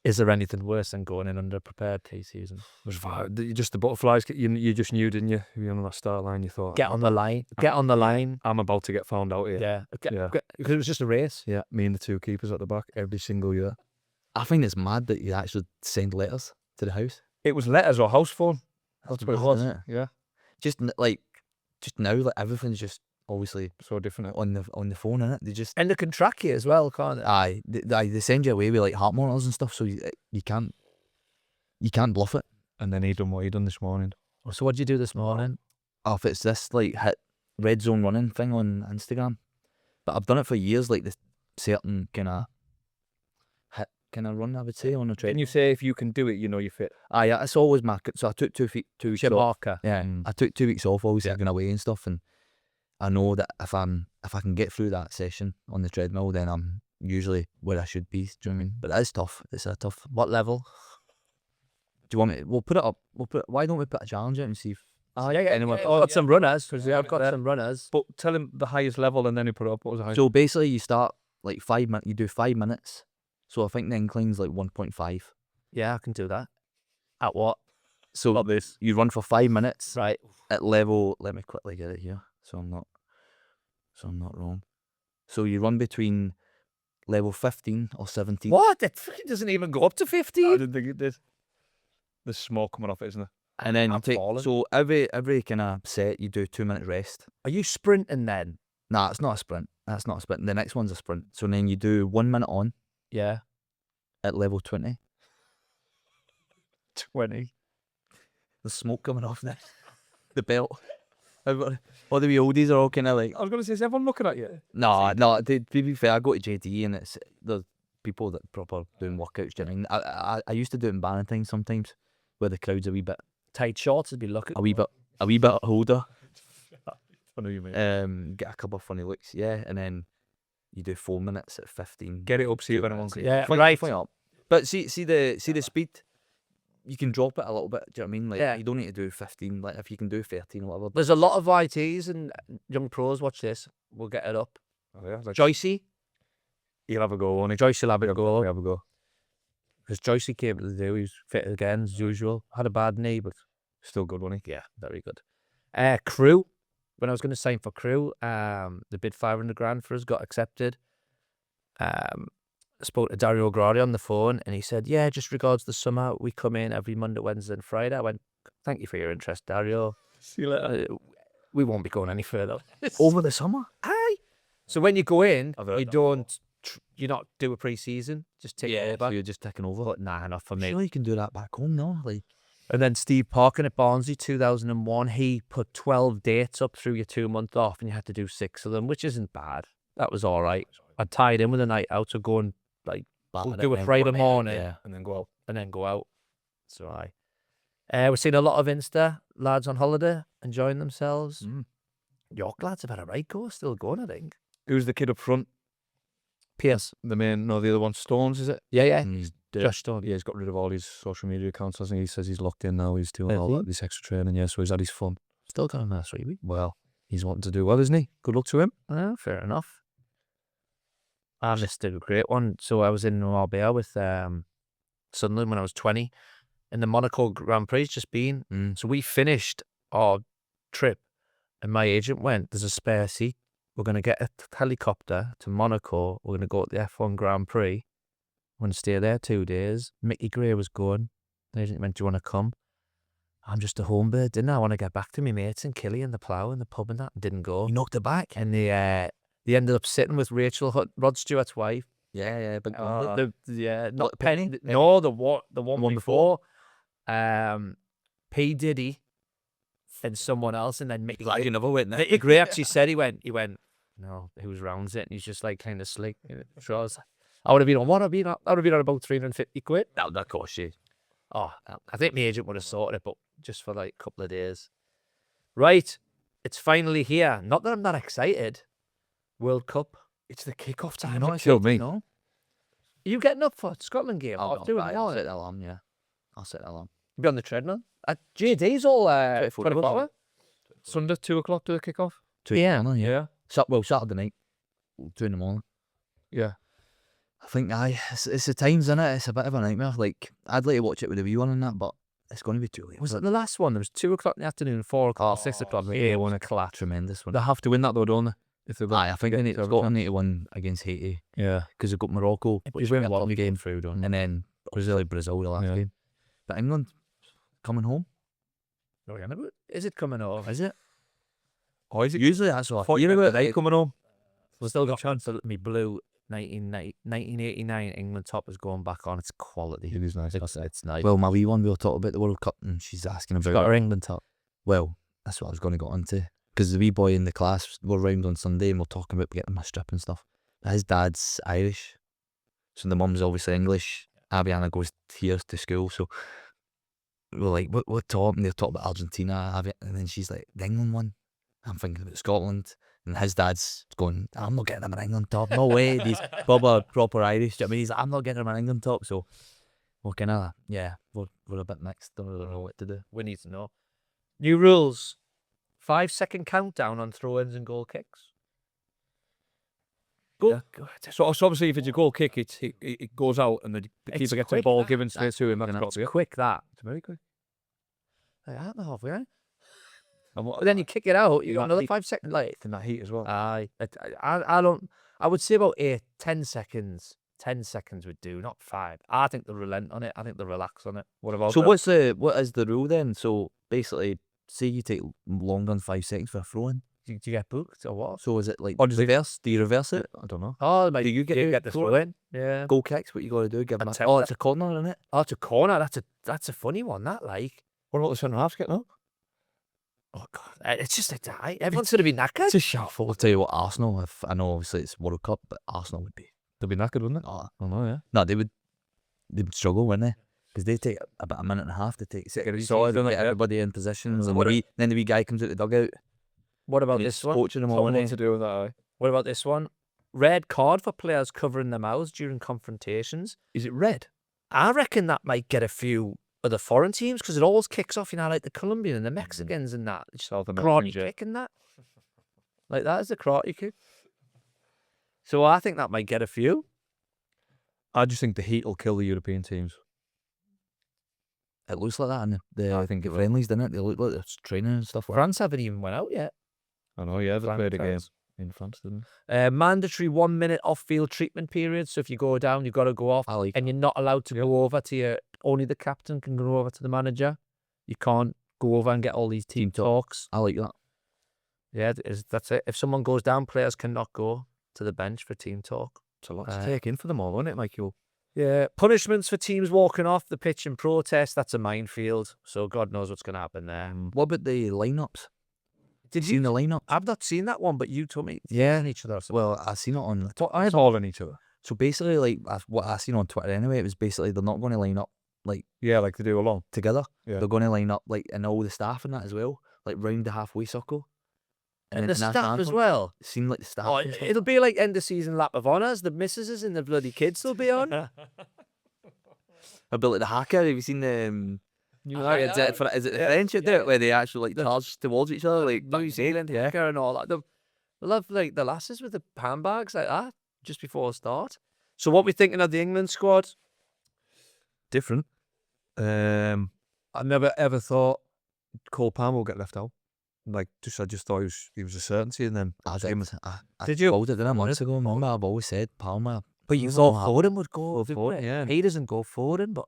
Is there anything worse than going in underprepared pre-season? It was just the butterflies. You just knew, didn't you? You were on that start line. You thought, Get on the line. Get on the line. I'm about to get found out here. Yeah. Yeah. Because it was just a race. Yeah, me and the two keepers at the back every single year. I think it's mad that you actually send letters to the house. It was letters or house phone. That's what it mad, was. innit? Yeah, Just now, like everything's just obviously so different. on the phone, innit? They just And they can track you as well, can't they? they send you away with like heart monitors and stuff, so you can't bluff it. And then he done what he done this morning. So what did you do this morning? Oh, if it's this like hit red zone running thing on Instagram, but I've done it for years, like this certain kind of hit kind of run, I would say, on a Can treadmill. you say if you can do it, you know you're fit? Yeah, it's always my. So I took 2 weeks Your off. marker. Yeah, I took 2 weeks off, obviously going away and stuff, and I know that if I can get through that session on the treadmill, then I'm usually where I should be. Do you know what I mean? But it is tough. It's a tough. What level? Do you want me? We'll put it up. Why don't we put a challenge out and see if anyone? I've got some runners, because I've got some runners. But tell him the highest level and then he put it up. What was the highest? So basically, you start like 5 minutes. You do 5 minutes. So I think the incline's like 1.5. Yeah, I can do that. At what? So Not this. you run for 5 minutes Right. at level. Let me quickly get it here, so I'm not wrong. So you run between level 15 or 17. What? It fucking doesn't even go up to I 15. didn't think it did. There's smoke coming off it, isn't there? And then you I'm take falling. so every kind of set you do 2 minute rest. Are you sprinting then? Nah, it's not a sprint. That's not a sprint. The next one's a sprint. So then you do 1 minute on Yeah. at level 20. 20. The smoke coming off now. The belt. Everybody, all the wee oldies are all kind of like. I was going to say, is everyone looking at you? No. To be fair, I go to JD and it's there's people that proper doing workouts. Do you know what I mean? I used to do it in Valentine's sometimes, where the crowd's a wee bit Tight shorts would be looking. a wee bit older. I know you mean. Get a couple of funny looks, yeah, and then you do 4 minutes at 15. Get it up, see if anyone can. Yeah, Fling- right. fling it up. But see the speed. You can drop it a little bit. Do you know what I mean? Like Yeah. you don't need to do 15. Like if you can do 13 or whatever. There's a lot of YTs and young pros. Watch this. We'll get it up. Oh, yeah, like, Joycey. he'll have a go, won't he? Joyce will have a He'll go. have a go. Because Joycey came to do. He was fit again as usual. Had a bad knee, but Still good, won't he? yeah, very good. Crew. When I was going to sign for Crew, the bid 500 grand for us got accepted. I spoke to Dario Gradi on the phone and he said, yeah, just regards the summer, we come in every Monday, Wednesday and Friday. I went, thank you for your interest, Dario. See you later. We won't be going any further. Over the summer. Aye. So when you go in, I've heard you that don't, you not do a pre-season, just take So over. you're just taking over. But nah, not for me. Sure, you can do that back home, no? Like And then Steve Parkin at Barnsley, 2001, he put 12 dates up through your 2 month off and you had to do 6 of them, which isn't bad. That was all right. I tied in with a night out, so go and like batter do it it out. Friday morning Yeah. And then go out. and then go out. So we're seeing a lot of Insta lads on holiday, enjoying themselves. York lads have had a right go, still going, I think. Who's the kid up front? Pierce. The other one, Stones, is it? Yeah. He's Josh Stone. Yeah, he's got rid of all his social media accounts, hasn't he? He says he's locked in now. He's doing Is all he? this extra training, yeah, so he's had his fun. Still got a nice 3 weeks. Well, he's wanting to do well, isn't he? Good luck to him. Well, fair enough. I missed a great one. So I was in Marbella with Sunderland when I was 20, and the Monaco Grand Prix just been. So we finished our trip, and my agent went, "There's a spare seat. We're going to get a helicopter to Monaco. We're going to go to the F1 Grand Prix. We're going to stay there 2 days." Mickey Gray was going. The agent went, "Do you want to come?" I'm just a home bird, didn't I? Want to get back to my mates and Killy and the plough and the pub and that. Didn't go. You knocked it back. And they ended up sitting with Rachel Rod Stewart's wife. Yeah, big Not Penny? No, the one before. P Diddy and someone else, and then Mickey. Glad you never went there. Mickey Gray actually said he went. No, who's rounds it? And he's just like kind of slick. So I would have been on what? I would have been on about 350 quid. That would cost you. Oh, I think my agent would have sorted it, but just for like a couple of days. Right, it's finally here. Not that I'm not excited. World Cup. It's the kick-off time. You're not killed me. No. Are you getting up for Scotland game? I'll doing I'll set the alarm, yeah. I'll set the alarm. Be on the treadmill. JD's all 24 24 hour. Sunday, 2 o'clock to the kick off. 2 a.m, yeah. Yeah. Well, Saturday night, 2 in the morning. Yeah. I think it's the times, innit? It's a bit of a nightmare. Like, I'd like to watch it with a wee one and that, but it's going to be too late. Was it the last one? There was 2 o'clock in the afternoon, 4 o'clock, 6 o'clock. Yeah, one o'clock. Tremendous one. They have to win that though, don't they? If they've got, I think they need Scotland need to win against Haiti yeah. because they've got Morocco, which win we one, one game through, don't and then Brazil the last Yeah. game. But England coming home, Is it coming over? Is it? Oh, is it? usually that's what I Thought hear you about. they coming home. We've still got a chance to me blue 1989 England top is going back on. It's quality. It is nice. It's nice. Well, my wee one, we were talking about the World Cup and she's asking about got her England top. Well, that's what I was going to go on to. Because the wee boy in the class, we're round on Sunday and we're talking about getting my strip and stuff. His dad's Irish. So the mum's obviously English. Abiana goes here to school. So we're like, what top? And they're talking about Argentina. And then she's like, the England one. I'm thinking about Scotland. And his dad's going, I'm not getting him an England top. No way. He's proper Irish. Do you know what I mean? He's like, I'm not getting him an England top. So we're kind of, we're a bit mixed. Don't know what to do. We need to know. New rules. 5-second countdown on throw-ins and goal kicks. Go. So obviously, if it's a goal kick, it goes out and the It's keeper gets the quick, ball that. given straight to him. That's got It's to be it. quick, that. It's very quick. They aren't the halfway, right? And what, But then you kick it out, you got got another heat. 5 seconds. Like, in that heat as well. I don't. I would say about 10 seconds. 10 seconds would do, not 5. I think they'll relent on it. I think they'll relax on it. What about So that? what is the rule then? So basically, say you take longer than 5 seconds for a throw in. Do you get booked or what? So is it like Or does it- reverse? Do you reverse it? I don't know. Oh, like, Do you get the throw in? Yeah. goal kicks? What you got to do? Give them Attempt oh, it. it's a corner, isn't it? Oh, it's a corner. That's a funny one. That like. What about the centre halves getting up? Oh god, it's just a die. Everyone's gonna be knackered. It's a shuffle. I'll tell you what, Arsenal. If I know, obviously it's World Cup, but Arsenal would be. They'll be knackered, wouldn't it? Oh, I know, yeah. no, they would struggle, wouldn't they? Because they take about a minute and a half to take Get it get sorted, don't they? Yeah. everybody in positions, and What then the wee guy comes out the dugout. What about And this it's one? coaching them all, Something isn't to do with that, aye. What about this one? Red card for players covering their mouths during confrontations. Is it red? I reckon that might get a few other foreign teams because it always kicks off, like the Colombian and the Mexicans and that. South Karate Americans, yeah. kick and that. Like that is a karate kick. So I think that might get a few. I just think the heat will kill the European teams. It looks like that in the I think the it will. friendlies, doesn't it? They look like they're training and stuff. France haven't even went out yet. I know, yeah, they played a game France. in France, didn't they? Mandatory 1 minute off-field treatment period. So if you go down, you've got to go off. I like And you're not allowed to go over to your. Only the captain can go over to the manager. You can't go over and get all these team talks. I like that. Yeah, that's it. If someone goes down, players cannot go to the bench for team talk. It's a lot to take in for them all, isn't it, Michael? Yeah, punishments for teams walking off the pitch in protest. That's a minefield. So God knows what's going to happen there. What about the lineups? Did Seen the lineup? I've not seen that one, but you told me. Yeah. Each other. Well, I seen it on. I had all in each other. So basically, like what I seen on Twitter anyway, it was basically they're not going to line up like Yeah, like they do along. together. Yeah. They're going to line up like and all the staff and that as well, like round the halfway circle. And then the national staff as anthem. well. It seemed like the staff. Oh, and stuff. it'll be like end of season lap of honours. The missuses and the bloody kids will be on. A bit like the hacker. Have you seen the? Is it the French do it where they actually like charge towards each other like New Zealand hacker and all that. They love like the lasses with the handbags like that just before start. So what we thinking of the England squad? Different. I never ever thought Cole Palmer would get left out. Like, I just thought he was a certainty, and then I Did you? called it didn't I, months ago. Remember, I've always said Palmer. But you thought Foden would go for it. yeah. He doesn't go Foden, but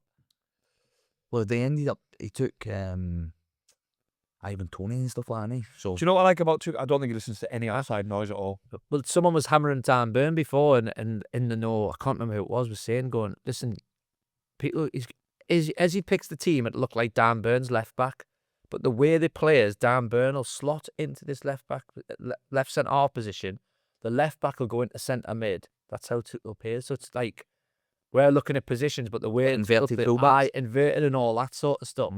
Well, they ended up. He took Ivan Toney and stuff like that. So Do you know what I like about Tuchel? I don't think he listens to any outside noise at all. well, someone was hammering Dan Burn before, and in the know, I can't remember who it was saying, going, listen, people, as he picks the team, it looked like Dan Burn's left back, but the way they play is Dan Burn will slot into this left back, left centre half position. The left back will go into centre mid. That's how Tuchel plays. So it's like we're looking at positions, but the way Inverted it's fullbacks. inverted and all that sort of stuff.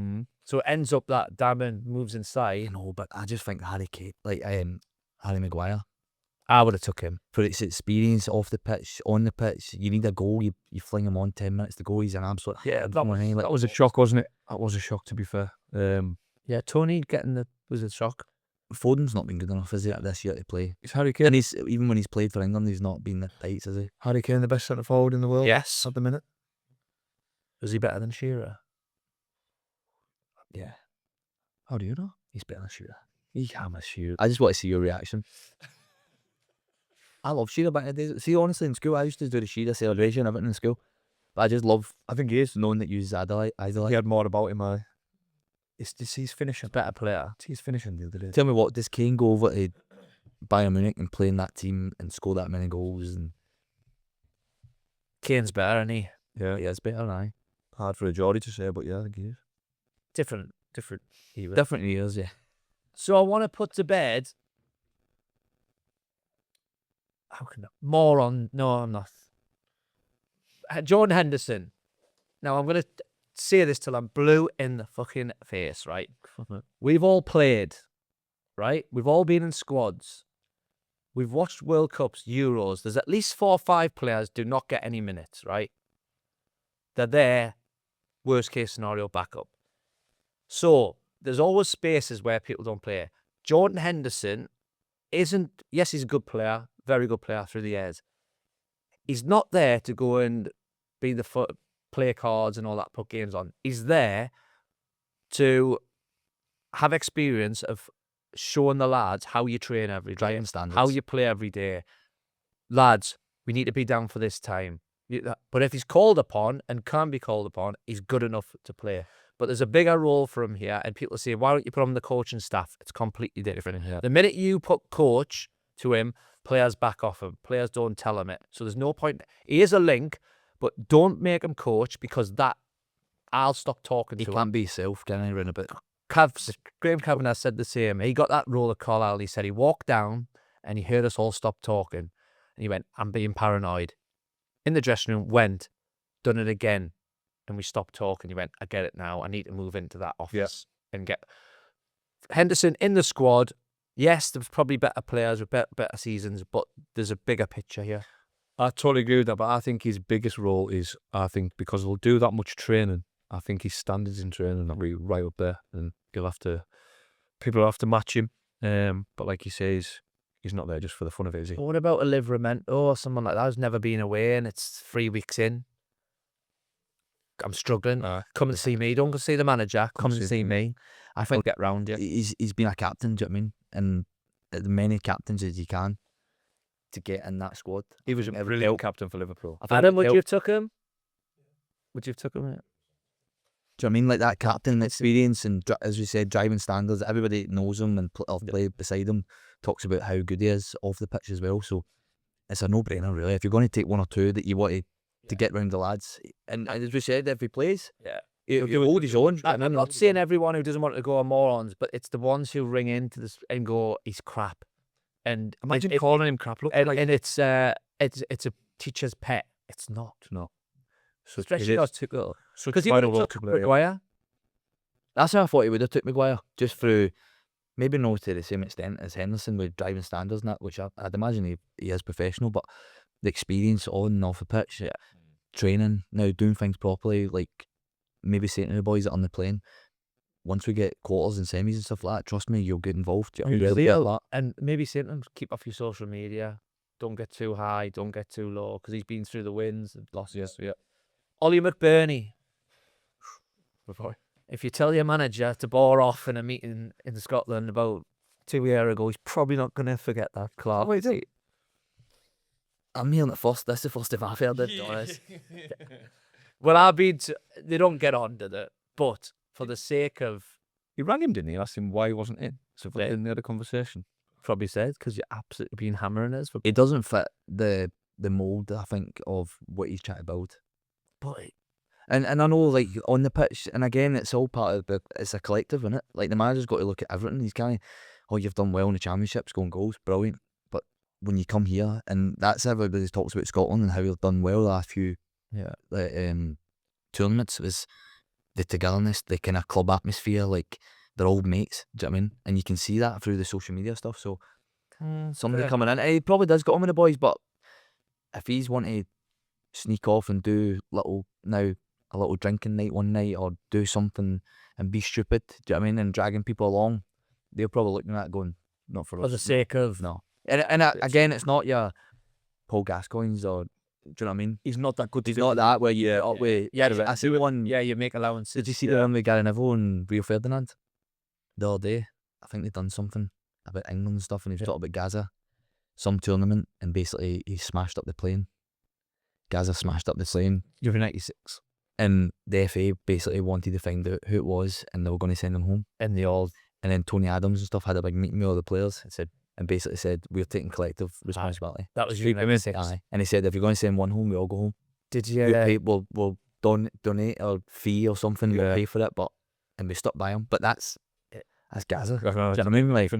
So it ends up that Dan Burn moves inside. you know, but I just think Harry Kane, like Harry Maguire, I would have took him. for its experience off the pitch, on the pitch, you need a goal. You fling him on 10 minutes to go. He's an absolute. Yeah, that That was a shock, wasn't it? That was a shock, to be fair. Yeah, Tony getting was a shock. Foden's not been good enough, is he, this year to play? Is Harry Kane? And he's even when he's played for England, he's not been the tights, has he? Harry Kane the best centre forward in the world? Yes. At the minute. Was he better than Shearer? Yeah, How do you know? he's better than Shearer. He hammers Shearer. I just want to see your reaction. I love Shearer back in the days. See, honestly, in school, I used to do the Shearer celebration, everything in school. But I just love I think he is. knowing that you idolise. He had more about him. It's his finishing. Better player. It's his finishing the other day. Tell me what, does Kane go over to Bayern Munich and play in that team and score that many goals? And Kane's better, isn't he? Yeah. he is better, aye. Hard for a Geordie to say, but yeah, I think he is. Different era. Different years, yeah. So I want to put to bed. How can I? More on? No, I'm not. Jordan Henderson. Now I'm gonna say this till I'm blue in the fucking face. Right? We've all played. Right? We've all been in squads. We've watched World Cups, Euros. There's at least 4 or 5 players do not get any minutes. Right? They're there. Worst case scenario, backup. So there's always spaces where people don't play. Jordan Henderson isn't. Yes, he's a good player, very good player through the years. He's not there to go and be the play cards and all that, put games on. He's there to have experience of showing the lads how you train every day, Driving standards. how you play every day. Lads, we need to be down for this time. But if he's called upon and can be called upon, he's good enough to play. But there's a bigger role for him here, and people say, why don't you put him on the coaching staff? It's completely different. Yeah. The minute you put coach to him, players back off him. Players don't tell him it. So there's no point. He is a link, but don't make him coach, because that, I'll stop talking He to him. can't be himself, can he, run a bit? Graham Kavanagh said the same. He got that role at Carlisle. He said he walked down and he heard us all stop talking. And he went, I'm being paranoid. In the dressing room, went, done it again. And we stopped talking. He went, I get it now. I need to move into that office and get Henderson in the squad. Yes, there's probably better players with better seasons, but there's a bigger picture here. I totally agree with that, but I think his biggest role is, because he'll do that much training, I think his standards in training are really right up there, and people will have to match him. But like he says, he's not there just for the fun of it, is he? What about a Livermento or someone like that who's never been away and it's 3 weeks in? I'm struggling. Come and see me. Don't go see the manager. Come and see me. I I'll think get round you. he's been a captain, do you know what I mean? And as many captains as you can to get in that squad. He was a It brilliant helped. captain for Liverpool. I think Adam, it would you helped. have took him? Would you have took him? Do you know what I mean? Like that captain experience and, as we said, driving standards. Everybody knows him and play beside him, talks about how good he is off the pitch as well. So it's a no-brainer, really. If you're going to take 1 or 2 that you want to get round the lads, and as we said, if he plays, he'll hold his own. I'm not saying everyone who doesn't want to go are morons, but it's the ones who ring into this and go, he's crap. And Imagine it- calling him crap. Look, and it's a teacher's pet. It's not. no. Especially not took it. Such Because he vital would role have to took play. Maguire. That's how I thought he would have took Maguire, just through, maybe not to the same extent as Henderson with driving standards and that, which I'd imagine he is professional, but the experience on and off the pitch, training, now doing things properly, like maybe saying to the boys that are on the plane, once we get quarters and semis and stuff like that, trust me, you'll get involved. You'll really get that. And maybe saying to him, keep off your social media. Don't get too high, don't get too low, because he's been through the wins and losses. Yeah. Ollie McBurney. Before. If you tell your manager to bore off in a meeting in Scotland about 2 years ago, he's probably not going to forget that, Clark. Wait, is I'm hearing it first. That's the first time I've heard it, to be honest. Well, I've been to, they don't get on to it, but for the sake of, He rang him, didn't he? Asked him why he wasn't in. So Yeah. they had a conversation. probably said, because you're absolutely been hammering us. It doesn't fit the mould, I think, of what he's trying to build. But And I know, like, on the pitch, and again, it's all part of it's a collective, isn't it? Like, the manager's got to look at everything. He's kind of, oh, you've done well in the Championship, scoring goals, brilliant. But when you come here, and that's everybody talks about Scotland and how we've done well the last few tournaments, was the togetherness, the kind of club atmosphere, like, they're all mates, do you know what I mean? And you can see that through the social media stuff. So, somebody fair. coming in, and he probably does get on with the boys, but if he's wanting to sneak off and do a little drinking night one night, or do something and be stupid, do you know what I mean, and dragging people along, they're probably looking at it going, not for for us. the sake of, No. And again, it's not your Paul Gascoigne's, or, do you know what I mean? He's not that good. He's not that where you up with. Yeah, I see the one. yeah, you make allowances. Did you see the one with Gary Neville and Rio Ferdinand the other day? I think they done something about England and stuff, and he was talking about Gaza, some tournament, and basically he smashed up the plane. Gaza smashed up the plane. You're in 96. And the FA basically wanted to find out who it was, and they were going to send him home. And the old, And then Tony Adams and stuff had a big meeting with all the players and basically said, we're taking collective responsibility. that was you in 96. Aye. And he said, if you're going to send one home, we all go home. Did you? We'll donate or fee or something, we'll pay for it, and we stuck by him. But that's Gaza. Do you know what I mean? Like,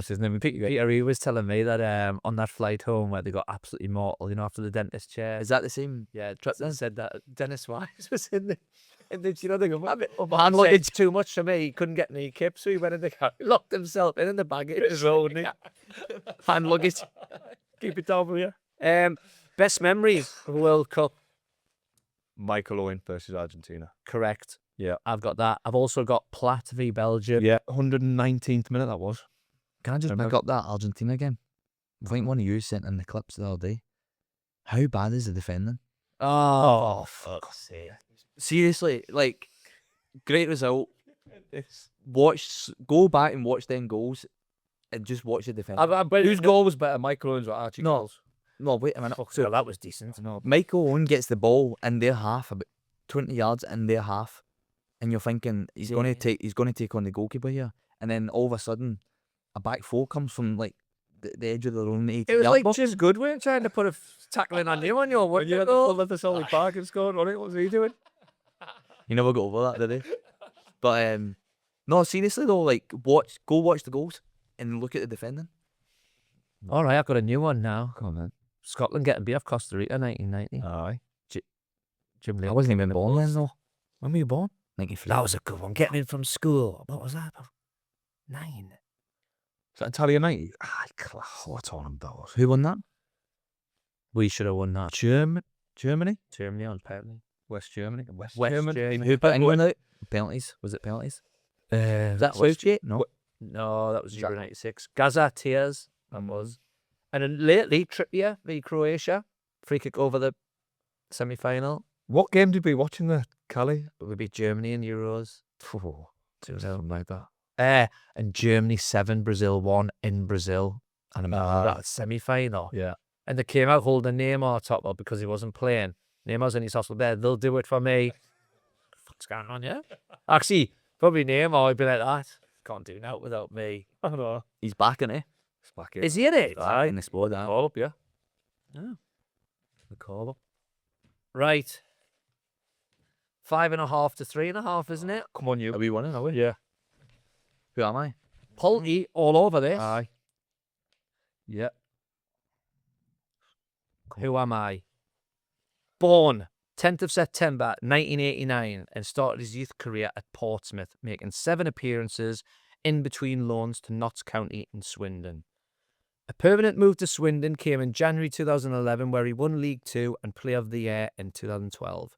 Peter, he was telling me that on that flight home where they got absolutely mortal, after the dentist chair. is that the same? Yeah, Tripton said that Dennis Wise was in the they go, hand luggage. said too much for me. He couldn't get any kip, so he went in the car, locked himself in the baggage. His own Hand luggage. Keep it down for you. Best memories of the World Cup. Michael Owen versus Argentina. Correct. Yeah. I've got that. I've also got Platt v Belgium. Yeah, 119th minute that was. Can I just pick up that Argentina game? I think one of you sent in the clips the other day. How bad is the defending? Oh, fuck's sake. Seriously, like, great result. Go back and watch them goals, and just watch the defending. Whose goal was better, Michael Owen's or Archie No. Cole's? No, wait a minute. So that was decent. No. Michael Owen gets the ball in their half, about 20 yards in their half, and you're thinking he's going to take on the goalkeeper here, and then all of a sudden, a back four comes from like the edge of their own 18 It was yard like box. Jim Goodwin trying to put a tackling on you on your one. You had the full of the Solly Park and scored on it. What was he doing? He never got over that, did he? But no, seriously though, like go watch the goals and look at the defending. All right, I've got a new one now. Come on, man. Scotland getting beat off Costa Rica 1990. Aye. Jim I wasn't even born then though. When were you born? 93. That was a good one. Getting in from school. What was that? 9. Is that Italia 90? Class. What tournament that was? Who won that? We should have won that. Germany? Germany on penalty. West Germany? West Germany. Who put England out? Penalties? Was it penalties? Is that Southgate? No. No, that was Euro 96. Gaza Tears. That was. And then lately, Trippier v Croatia. Free kick over the semi-final. What game did we watch in the Cali? It would be Germany in Euros. Something like that. And Germany 7, Brazil 1 in Brazil. And I remember that semi-final. Yeah. And they came out holding Neymar top up because he wasn't playing. Neymar's in his hospital bed. They'll do it for me. What's going on, yeah? Actually, probably Neymar would be like that. Can't do that without me. I don't know. He's back in it. It's back in. Is he in it? Back in the squad. Call up, yeah. Oh. The call up. Right. 5.5 to 3.5, isn't it? Come on, you. Are we winning? Are we? Yeah. Who am I? Pulty all over this. Aye. Yeah. Who am I? Born 10th of September 1989 and started his youth career at Portsmouth, making 7 appearances in between loans to Notts County and Swindon. A permanent move to Swindon came in January 2011, where he won League Two and Player of the Year in 2012.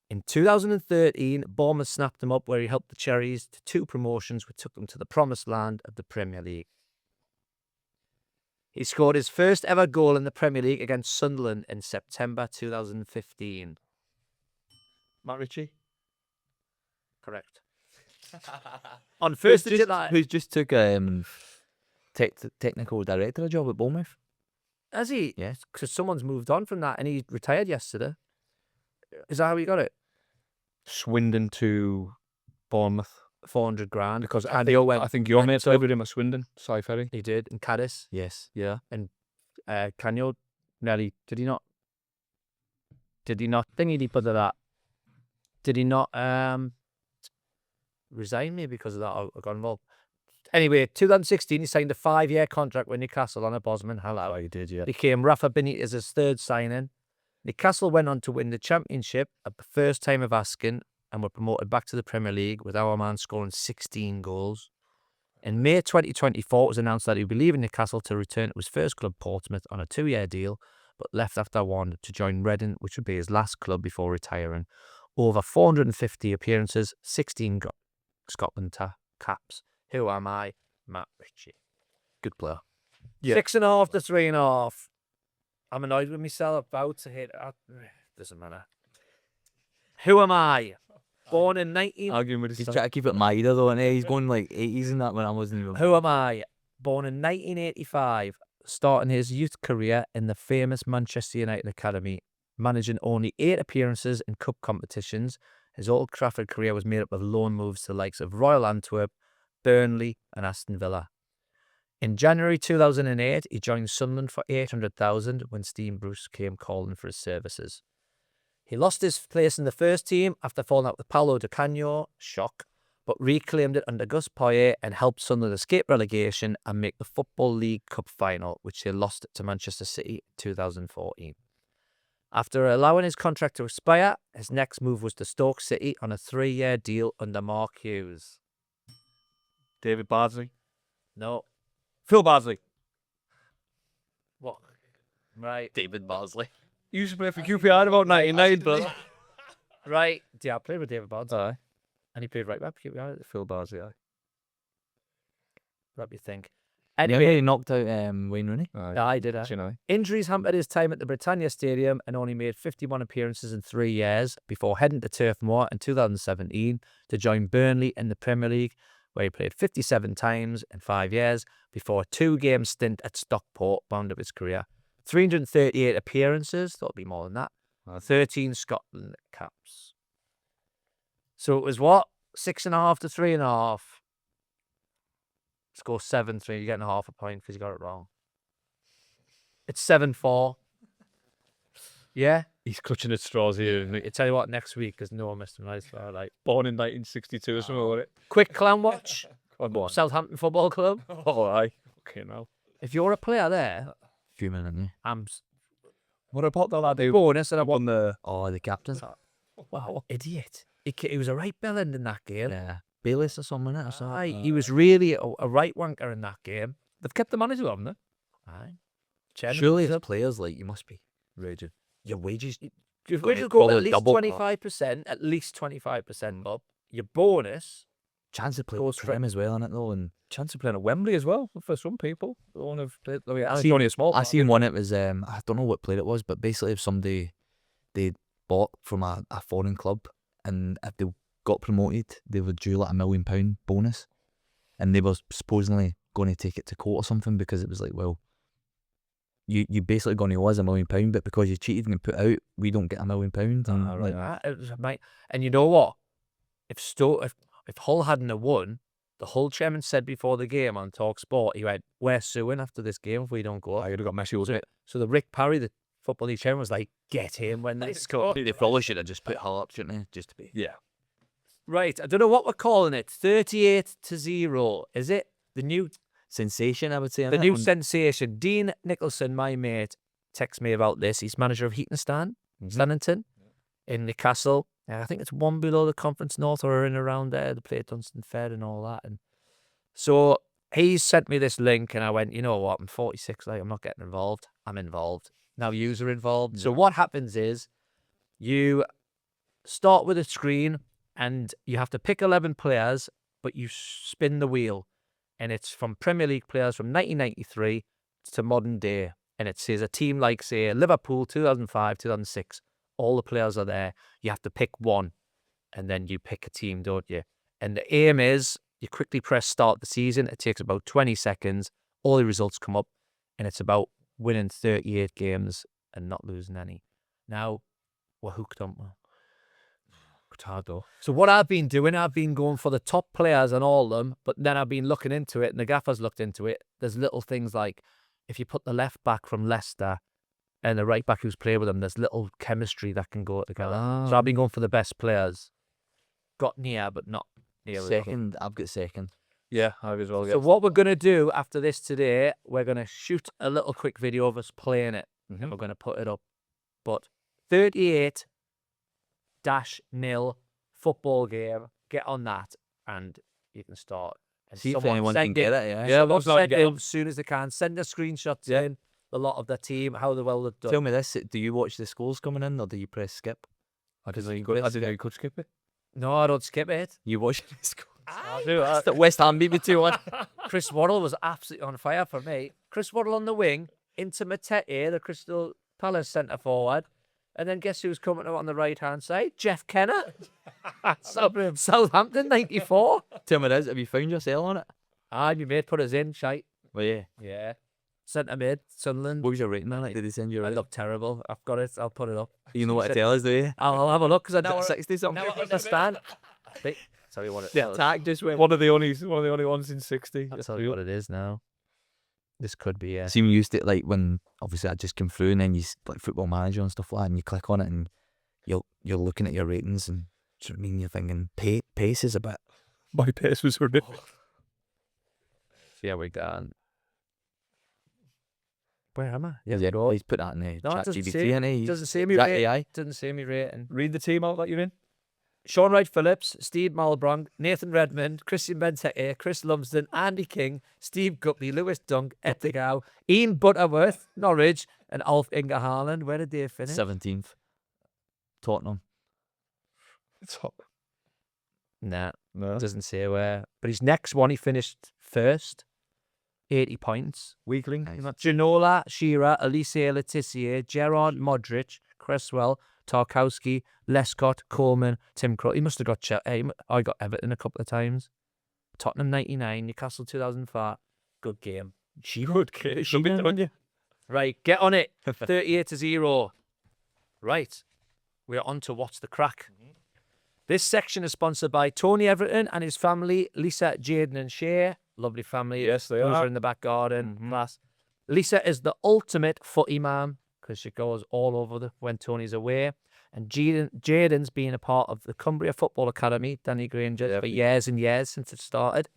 In 2013, Bournemouth snapped him up, where he helped the Cherries to 2 promotions, which took them to the promised land of the Premier League. He scored his first ever goal in the Premier League against Sunderland in September 2015. Matt Ritchie. Correct. On 1st of July. Who's just took technical director job at Bournemouth? Has he? Yes. Because someone's moved on from that and he retired yesterday. Is that how he got it? Swindon to Bournemouth. 400 grand. Because And they all went. I think your mate played with him at Swindon, Cy Ferry. He did. And Cadiz. Yes. Yeah. Canio nearly. Did he not? Thingy he put to that. Did he not resign me because of that? I got involved. Anyway, 2016, he signed a 5-year contract with Newcastle on a Bosman. Hello. Oh, you did, yeah. Became Rafa Benitez's 3rd signing. Newcastle went on to win the Championship at the first time of asking and were promoted back to the Premier League, with our man scoring 16 goals. In May 2024, it was announced that he would be leaving Newcastle to return to his first club, Portsmouth, on a 2-year deal, but left after one to join Reading, which would be his last club before retiring. Over 450 appearances, 16 Scotland caps. Who am I? Matt Ritchie. Good player. Yeah. 6.5 to 3.5. I'm annoyed with myself, about to hit. Doesn't matter. Who am I? Born in 19... Arguing with his He's son. trying to keep it minor though, and he's going like 80s and that when I wasn't even. Who am I? Born in 1985, starting his youth career in the famous Manchester United Academy, managing only 8 appearances in cup competitions. His Old Trafford career was made up of loan moves to the likes of Royal Antwerp, Burnley and Aston Villa. In January 2008, he joined Sunderland for 800,000 when Steve Bruce came calling for his services. He lost his place in the first team after falling out with Paulo Di Canio, shock, but reclaimed it under Gus Poyet and helped Sunderland escape relegation and make the Football League Cup final, which they lost to Manchester City in 2014. After allowing his contract to expire, his next move was to Stoke City on a 3-year deal under Mark Hughes. David Bardsley. No. Phil Bardsley. What? Right. David Bardsley. He used to play for QPR about 99, brother. Right. Yeah, I played with David Bonds. Aye. And he played right back. Phil Bardsley, aye. What do you think? Anyway, Anyway, he knocked out Wayne Rooney. Aye. yeah, I did. You know. Injuries hampered his time at the Britannia Stadium and only made 51 appearances in 3 years before heading to Turf Moor in 2017 to join Burnley in the Premier League, where he played 57 times in 5 years before a 2-game stint at Stockport wound up his career. 338 appearances, thought it'd be more than that. 13 Scotland caps. So it was what? 6.5 to 3.5. Score 7-3. You're getting half a point because you got it wrong. It's 7-4. Yeah. He's clutching at straws here, isn't he? I tell you what, next week, because no one missed him. Like, Born in 1962 or something, wasn't it? quick clown watch. Come on. Southampton Football Club. Oh, aye. Okay, now. If you're a player there, Fuming, isn't he? I'm What about the lad who bonus and I won the... Oh, the captain. wow, idiot. He was a right bellend in that game. Yeah. Bayliss or something, innit? Or something. Aye, he was really a right wanker in that game. They've kept the manager, haven't they? Aye. Surely as players, like, you must be raging. Your wages. Your wages Probably go at least double. 25%, at least 25% up. Your bonus Chance to play goes for him as well, innit, though? And Chance of playing at Wembley as well, for some people. They won't have played... I mean, I it's see- only a small... I seen one, it was, I don't know what player it was, but basically if somebody they bought from a foreign club and if they got promoted, they were due like £1 million bonus. And they were supposedly going to take it to court or something because it was like, well, you basically going to owe us £1 million, but because you cheated and put out, we don't get £1 million. And like, It was and you know what? If Hull hadn't have won, the Hull chairman said before the game on Talk Sport, he went, "We're suing after this game if we don't go up." I would have got messy, wasn't it? So the Rick Parry, the Football League chairman, was like, "Get him when they score." they probably should have just put Hull up, shouldn't they? Just to be. Yeah. Right, I don't know what we're calling it. 38-0. Is it the new Sensation, I would say. the innit? new When- sensation? Dean Nicholson, my mate, texts me about this. He's manager of Heaton Stannington. in Newcastle. I think it's one below the Conference North or in around there. They play at Dunstan Fair and all that. And so he sent me this link and I went, you know what, I'm 46, like I'm not getting involved. I'm involved. Now yous are involved. So what happens is you start with a screen and you have to pick 11 players, but you spin the wheel. And it's from Premier League players from 1993 to modern day. And it says a team like, say, Liverpool 2005, 2006. All the players are there. You have to pick one. And then you pick a team, don't you? And the aim is you quickly press start the season. It takes about 20 seconds. All the results come up. And it's about winning 38 games and not losing any. Now, we're hooked on. It's hard though. So what I've been doing, I've been going for the top players on all of them, but then I've been looking into it, and the gaffer's looked into it. There's little things like if you put the left back from Leicester and the right back who's played with them, there's little chemistry that can go together. So I've been going for the best players. Got near, but not near. Second, I've got second. Yeah, I as well. So what we're going to do after this today, we're going to shoot a little quick video of us playing it. And we're going to put it up. But 38-0 football game. Get on that and you can start. And See if someone anyone send can get it. Yeah. Yeah, Someone looks like send get it on. as soon as they can. Send us screenshots in a lot of the team, how well they've done. Tell me this: do you watch the scores coming in, or do you press skip? I didn't know you could skip it. No, I don't skip it. You watch the scores. I do. West Ham beat me 2-1. Chris Waddle was absolutely on fire for me. Chris Waddle on the wing, into Matete, the Crystal Palace centre forward. And then guess who's coming up on the right-hand side? Jeff Kenner. Southampton, 94. Tell me this: have you found your sale on it? You mate put us in, shite. Well, yeah. Yeah. Centre mid, Sunderland. What was your rating on it? Did they send you a I rating? look terrible. I've got it. I'll put it up. You know what to tell us, do you? I'll have a look because I now 60 something. now I understand. Wait, sorry, what it The attack just went. One of the only ones in 60. I'll tell you what it is now. This could be See, you used it like when obviously I just came through, and then you like Football Manager and stuff like that, and you click on it, and you're looking at your ratings, and do you know what I mean? You're thinking pace is a bit. My pace was ridiculous. Yeah, we done. Where am I? Yeah, he's put that in the No, it chat doesn't GBT, say- and he Doesn't say me is that rating. AI. Doesn't say me rating. Read the team out that you're in. Sean Wright Phillips, Steve Malbranc, Nathan Redmond, Christian Benteke, Chris Lumsden, Andy King, Steve Guppy, Lewis Dunk, Ettigow, Ian Butterworth, Norwich, and Alf Inga Haaland. Where did they finish? 17th. Tottenham. Top. Nah, No. doesn't say where. But his next one, he finished first, 80 points. Weakling. Nice. Ginola, Shearer, Elise Letitia, Gerard Modric, Cresswell, Tarkowski, Lescott, Coleman, Tim Crow. He must have got I got Everton a couple of times. Tottenham 99, Newcastle 2005. Good game. Good kid. Should be on you. Right, get on it. 38-0. Right, we're on to What's the Crack. This section is sponsored by Tony Everton and his family, Lisa, Jaden and Shea. Lovely family. Yes, they Those are. in the back garden. Class. Lisa is the ultimate footy mum because she goes all over when Tony's away. And Jaden's been a part of the Cumbria Football Academy, Danny Granger, for years and years since it started.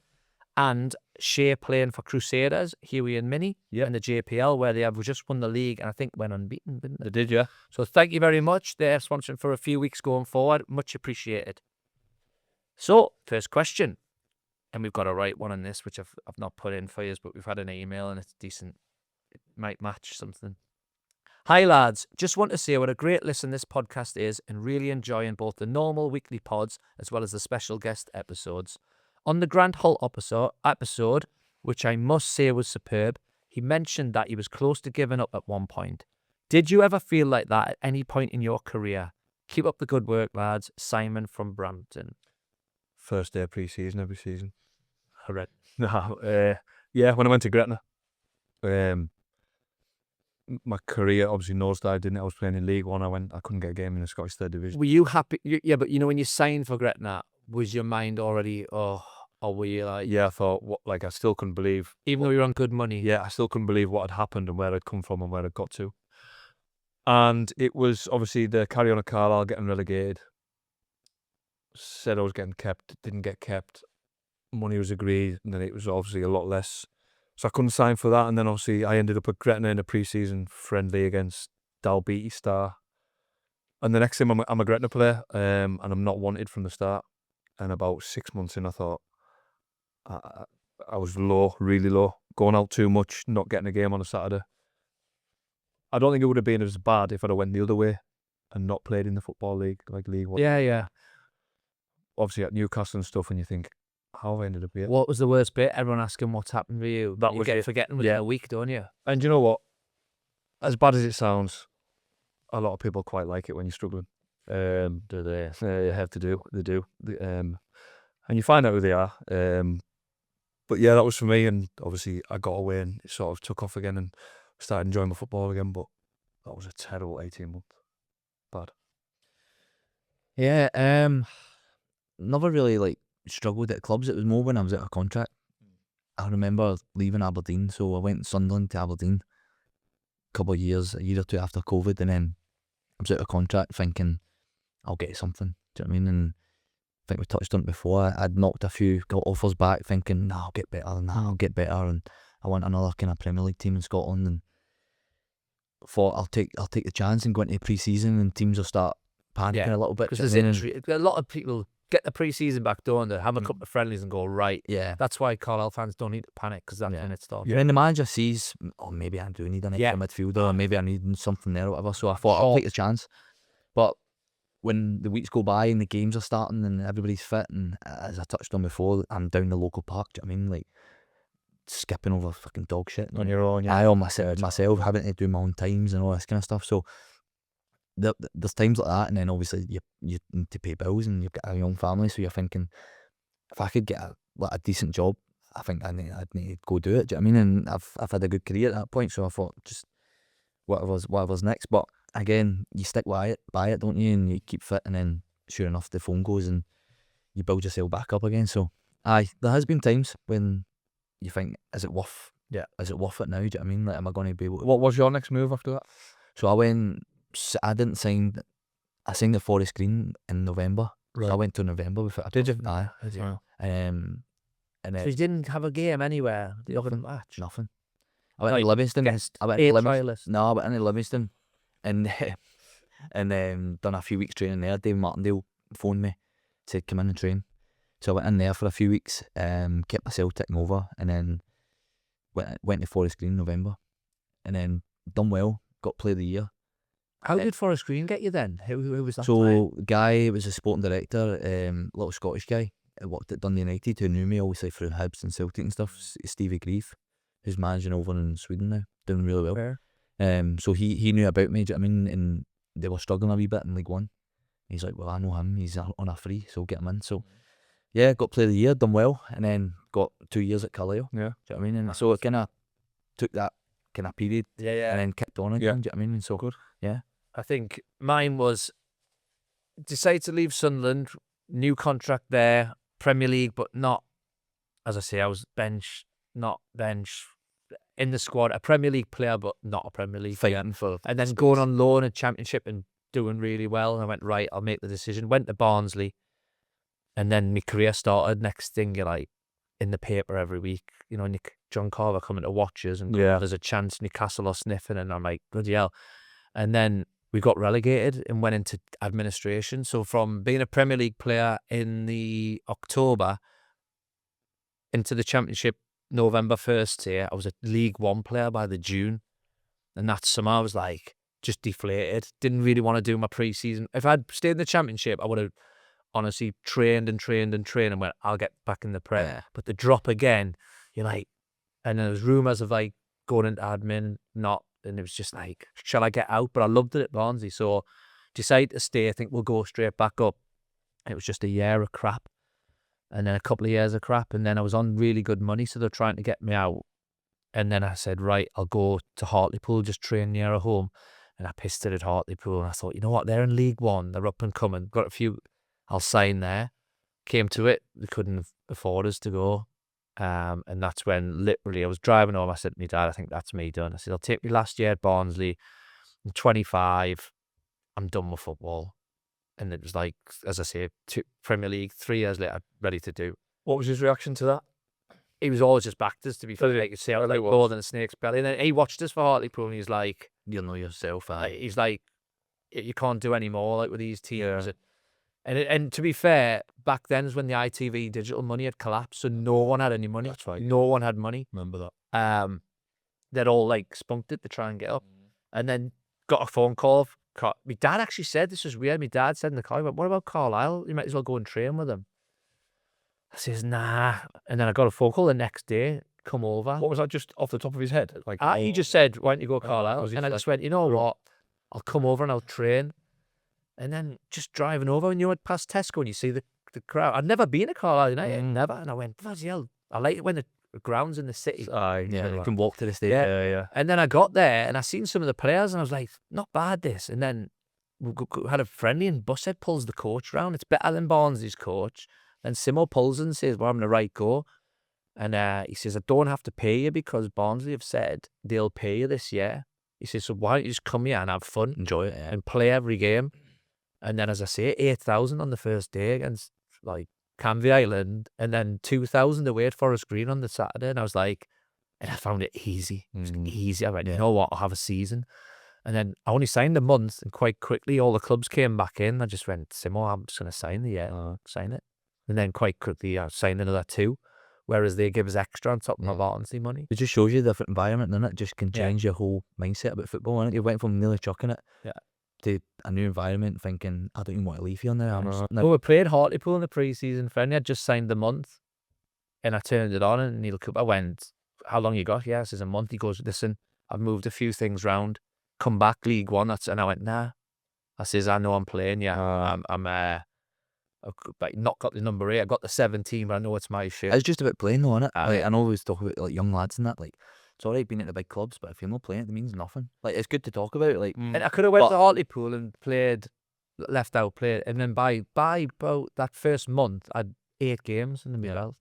And Shea playing for Crusaders, Huey and Minnie, in the JPL, where they have just won the league and I think went unbeaten, didn't they? They did, yeah. So thank you very much. They're sponsoring for a few weeks going forward. Much appreciated. So, first question. And we've got a right one on this, which I've not put in for you, but we've had an email and it's decent. It might match something. Hi lads, just want to say what a great listen this podcast is and really enjoying both the normal weekly pods as well as the special guest episodes. On the Grant Hull episode, which I must say was superb, he mentioned that he was close to giving up at one point. Did you ever feel like that at any point in your career? Keep up the good work, lads. Simon from Brampton. First day of pre-season every season. Correct. No, yeah, when I went to Gretna, my career obviously nosedived, didn't it? I was playing in League One. I couldn't get a game in the Scottish Third Division. Were you happy? Yeah, but you know, when you signed for Gretna, was your mind already, or were you like, Yeah, I thought, I still couldn't believe. even though you're on good money? Yeah, I still couldn't believe what had happened and where I'd come from and where I'd got to. And it was obviously the carry on of Carlisle getting relegated. Said I was getting kept, didn't get kept. Money was agreed, and then it was obviously a lot less. So I couldn't sign for that, and then obviously I ended up at Gretna in a pre-season friendly against Dalbeattie Star. And the next thing, I'm regretting to play, and I'm not wanted from the start. And about 6 months in, I thought I was low, really low, going out too much, not getting a game on a Saturday. I don't think it would have been as bad if I'd have went the other way and not played in the Football League, like League One. Yeah. Obviously at Newcastle and stuff, and you think, how have I ended up here? What was the worst bit? Everyone asking what's happened with you. That you was get it. forgetting within a week, don't you? And you know what? As bad as it sounds, a lot of people quite like it when you're struggling. Do they? You have to do. They do. And you find out who they are. But yeah, that was for me. And obviously, I got away and it sort of took off again and started enjoying my football again. But that was a terrible 18 months. Bad. Yeah, never really like struggled at clubs. It was more when I was out of contract. I remember leaving Aberdeen, so I went Sunderland to Aberdeen a couple of years, a year or two after COVID, and then I was out of contract thinking I'll get something. Do you know what I mean? And I think we touched on it before. I'd knocked a few offers back thinking, I'll get better, I'll get better, and I want another kind of Premier League team in Scotland, and thought I'll take the chance and go into pre-season, and teams will start panicking a little bit. Because a lot of people get the pre-season back, don't they? Have a couple of friendlies and go, right. Yeah. That's why Carlisle fans don't need to panic, because that's when it starts. And then the manager sees, oh, maybe I do need an extra midfielder, or maybe I need something there or whatever. So I thought, I'll take the chance. But when the weeks go by and the games are starting and everybody's fit, and as I touched on before, I'm down the local park, do you know what I mean? Like, skipping over fucking dog shit. On your own, I on myself, having to do my own times and all this kind of stuff. So there's times like that, and then obviously you need to pay bills and you've got a young family, so you're thinking, if I could get a decent job, I think I'd need to go do it. Do you know what I mean? And I've had a good career at that point, so I thought just whatever's next. But again, you stick by it, don't you? And you keep fit, and then sure enough, the phone goes and you build yourself back up again. So there has been times when you think, is it worth it now? Do you know what I mean? Like, am I going to be able to... What was your next move after that? So I didn't sign. I signed at Forest Green in November. Right. So I went to November with it. Did you? Aye. Did you? Wow. And So then you didn't have a game anywhere? You haven't match? nothing. I went to Livingston. Guest I went to eight Livingston. trialists. No, I went into Livingston, and done a few weeks training there. Dave Martindale phoned me to come in and train. So I went in there for a few weeks, kept myself ticking over, and then went to Forest Green in November, and then done well, got Player of the Year. How did Forest Green get you then? Who was that? So guy was a sporting director, little Scottish guy, worked at Dundee United, who knew me obviously through Hibs and Celtic and stuff. Stevie Grieve, who's managing over in Sweden now, doing really well. So he knew about me, do you know what I mean? And they were struggling a wee bit in League One. He's like, well, I know him, he's on a free, so get him in. So yeah, got Player of the Year, done well, and then got 2 years at Carlisle. Yeah. Do you know what I mean? And so it kind of took that kind of period, and then kicked on again. Do you know what I mean? And so good. Yeah. I think mine was decide to leave Sunderland, new contract there, Premier League, but not, as I say, I was not bench, in the squad, a Premier League player, but not a Premier League Fighting for... And then going on loan at Championship and doing really well. And I went, right, I'll make the decision. Went to Barnsley, and then my career started. Next thing, you're like in the paper every week, you know, John Carver coming to watch us, and there's a chance Newcastle are sniffing, and I'm like, bloody hell. And then we got relegated and went into administration. So from being a Premier League player in the October into the Championship November 1st here, I was a League One player by the June. And that's somehow I was like just deflated. Didn't really want to do my pre-season. If I'd stayed in the Championship, I would have honestly trained and went, I'll get back in the Prem. Yeah. But the drop again, you're like, and there was rumours of like going into admin, not. And it was just like, shall I get out? But I loved it at Barnsley. So decided to stay. I think we'll go straight back up. It was just a year of crap. And then a couple of years of crap. And then I was on really good money. So they're trying to get me out. And then I said, right, I'll go to Hartlepool, just train nearer home. And I pissed it at Hartlepool. And I thought, you know what? They're in League One. They're up and coming. Got a few, I'll sign there. Came to it. They couldn't afford us to go. And that's when literally I was driving home. I said to my dad, I think that's me done. I said, I'll take me last year at Barnsley. I'm 25. I'm done with football. And it was like, as I say, Premier League, 3 years later, ready to do. What was his reaction to that? He was always just backed us, to be fair. Like you say, I was like more than a snake's belly. And then he watched us for Hartlepool, and he's like, You'll know yourself. he's like, you can't do any more like with these teams. And to be fair, back then is when the ITV digital money had collapsed, so no one had any money. That's right. No one had money. Remember that. They'd all like spunked it to try and get up, and then got a phone call. My dad actually said, this was weird. My dad said in the car, he went, "What about Carlisle? You might as well go and train with them." I says, "Nah." And then I got a phone call the next day. Come over. What was that, just off the top of his head? Like, He just said, "Why don't you go Carlisle?" was he And I like, just went, "You know what? I'll come over and I'll train." And then just driving over, and you went past Tesco and you see the crowd. I'd never been to Carlisle United, never. And I went, bloody hell, I like it when the ground's in the city. Yeah, you can walk to the stadium. Yeah. And then I got there and I seen some of the players and I was like, not bad this. And then we had a friendly and Busset pulls the coach round. It's better than Barnsley's coach. And Simo pulls and says, "Well, I'm the right go." And he says, "I don't have to pay you because Barnsley have said they'll pay you this year." He says, "So why don't you just come here and have fun, Enjoy it, and play every game?" And then, as I say, 8,000 on the first day against like Canvey Island, and then 2,000 away at Forest Green on the Saturday. And I was like, and I found it easy. It was easy. I went, you know what, I'll have a season. And then I only signed a month, and quite quickly all the clubs came back in. I just went, "Simo, I'm just going to sign the year, sign it." And then quite quickly I signed another 2, whereas they give us extra on top of my Barnsley money. It just shows you the different environment, and it just can change your whole mindset about football. And you went from nearly chucking it to a new environment, thinking, I don't even want to leave here now. Well, we played Hartlepool in the pre-season friendly. I just signed the month, and I turned it on, and Neil Cooper went, "How long you got?" "Yeah, says a month." He goes, "Listen, I've moved a few things round. Come back League One." And I went, "Nah." I says, "I know I'm playing. Yeah, I've not got the number 8. I got the 17, but I know it's my shit." It's just about playing though, innit? Like, I know we always talk about like young lads and that. Like, it's alright being at the big clubs, but if you're not playing, it means nothing. Like, it's good to talk about. Like, And I could have went to Hartlepool and played, and then by about that first month, I had 8 games in the belt.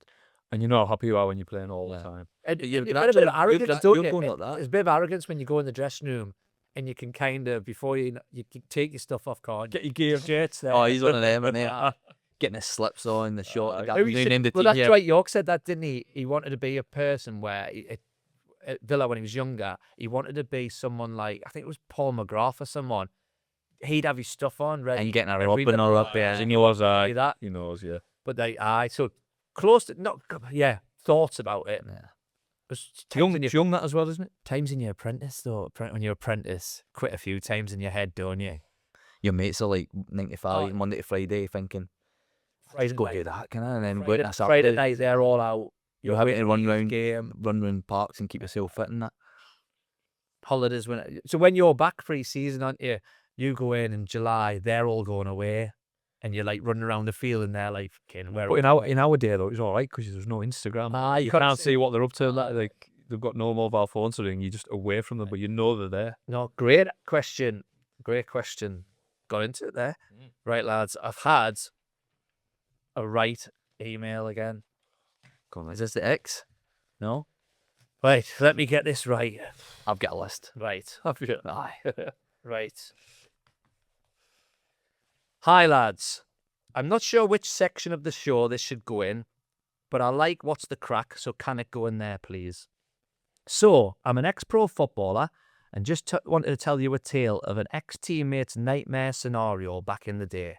and you know how happy you are when you're playing all the time. And You're it's a bit of arrogance, don't you? going like that. There's a bit of arrogance when you go in the dressing room and you can kind of, before you can take your stuff off, card, get your gear jets there. Oh, he's one of them, isn't he? Getting his slips on, the short. Named the Well, team. that's Yeah. right. York said that, didn't he? He wanted to be a person where, at Villa when he was younger, he wanted to be someone like, I think it was Paul McGrath or someone. He'd have his stuff on, ready. And you're getting a every rub and all up, I yeah. think he was, day that. he knows, yeah. But so close to, thoughts about it. Yeah. It's It's young that as well, isn't it? times in your apprentice, though. When you're apprentice, quit a few times in your head, don't you? Your mates are like 9 to 5, Monday to Friday, thinking, Friday go night. do that, can I? And then Friday, wait a Friday Saturday. night, they're all out. You're having to run Game. round parks and keep yourself fit and that. Holidays. When you're back pre-season, aren't you? You go in July, they're all going away. And you're like running around the field and they're like, where? But in our day though, it was all right because there's no Instagram. You can't see what they're up to. Like they've got no mobile phones or anything. You're just away from them, but you know they're there. No, great question. Got into it there. Right, lads. I've had a right email again. Is this the X? No? Right, let me get this right. I've got a list. Right. Aye. Right. Hi, lads. I'm not sure which section of the show this should go in, but I like What's the Crack, so can it go in there, please? So, I'm an ex-pro footballer and just wanted to tell you a tale of an ex-teammate's nightmare scenario back in the day.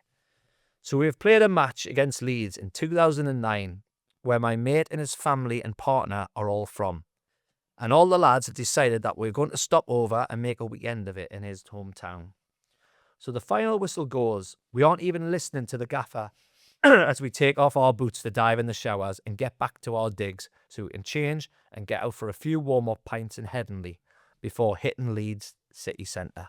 So we have played a match against Leeds in 2009 where my mate and his family and partner are all from. And all the lads have decided that we're going to stop over and make a weekend of it in his hometown. So the final whistle goes. We aren't even listening to the gaffer as we take off our boots to dive in the showers and get back to our digs so we can change and get out for a few warm-up pints in Headingley before hitting Leeds city centre.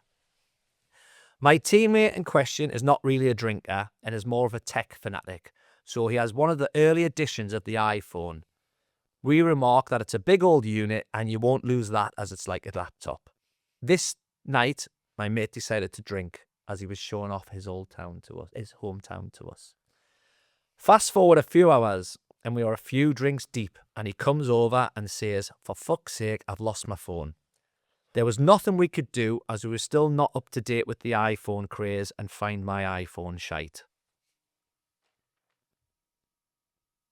My teammate in question is not really a drinker and is more of a tech fanatic, so he has one of the early editions of the iPhone. We remark that it's a big old unit and you won't lose that as it's like a laptop. This night, my mate decided to drink as he was showing off his hometown to us. Fast forward a few hours and we are a few drinks deep and he comes over and says, "For fuck's sake, I've lost my phone." There was nothing we could do as we were still not up to date with the iPhone craze and find my iPhone shite.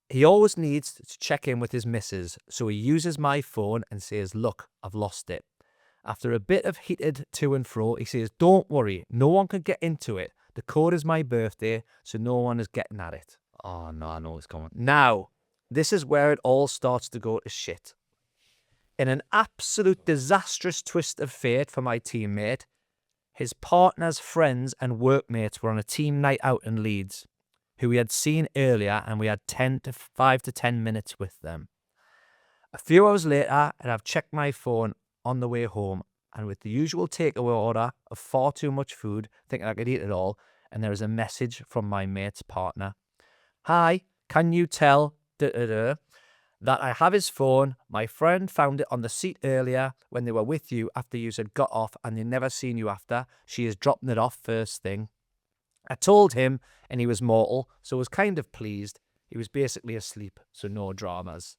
He always needs to check in with his missus, so he uses my phone and says, "Look, I've lost it." After a bit of heated to and fro, he says, "Don't worry, no one can get into it. The code is my birthday, so no one is getting at it." Oh no, I know what's coming. Now, this is where it all starts to go to shit. In an absolute disastrous twist of fate for my teammate, his partner's friends and workmates were on a team night out in Leeds, who we had seen earlier, and we had 5 to 10 minutes with them. A few hours later, and I've checked my phone on the way home, and with the usual takeaway order of far too much food, thinking I could eat it all, and there is a message from my mate's partner. "Hi, can you tell that I have his phone? My friend found it on the seat earlier when they were with you after you had got off, and they never seen you after. She is dropping it off first thing." I told him, and he was mortal, so was kind of pleased. He was basically asleep, so no dramas.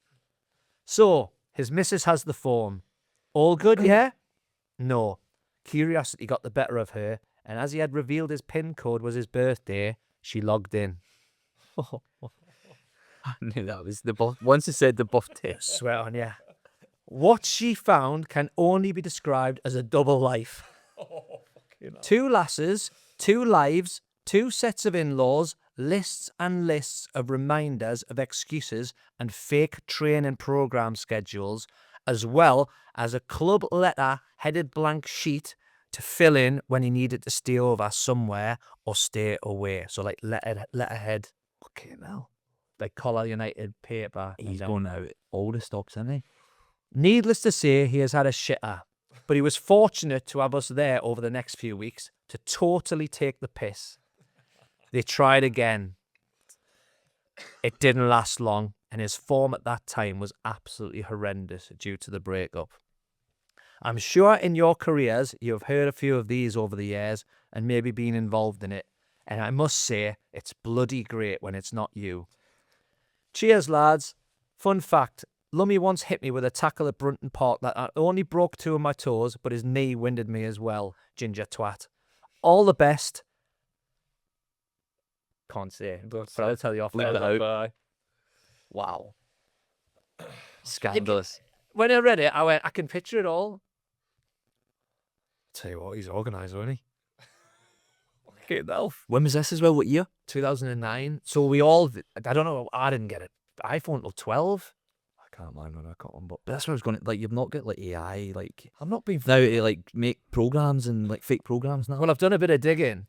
So, his missus has the phone. All good, yeah? No. Curiosity got the better of her, and as he had revealed his PIN code was his birthday, she logged in. I knew that was the once it said the birthday. Swear on ya. What she found can only be described as a double life. 2 lasses, 2 lives, 2 sets of in-laws, lists and lists of reminders of excuses and fake training program schedules, as well as a club letter headed blank sheet to fill in when he needed to stay over somewhere or stay away. So like letterhead. Okay, now. Like Carlisle United paper. He's going out all the stops, isn't he? Needless to say, he has had a shitter, but he was fortunate to have us there over the next few weeks to totally take the piss. They tried again. It didn't last long, and his form at that time was absolutely horrendous due to the breakup. I'm sure in your careers you have heard a few of these over the years and maybe been involved in it, and I must say it's bloody great when it's not you. Cheers, lads. Fun fact, Lummy once hit me with a tackle at Brunton Park that not only broke 2 of my toes, but his knee winded me as well. Ginger twat. All the best. Can't say, but I'll tell you off. Leave it out. Bye. Wow. Scandalous. When I read it, I went, I can picture it all. Tell you what, he's organised, isn't he? Okay, Elf. When was this as well? What year? 2009. So we all, I don't know, I didn't get it. iPhone till 12. I can't mind when I got one, but But that's what I was going to, like, you've not got, like, AI, like, I'm not being. now to, like, make programs and, like, fake programs now. Well, I've done a bit of digging,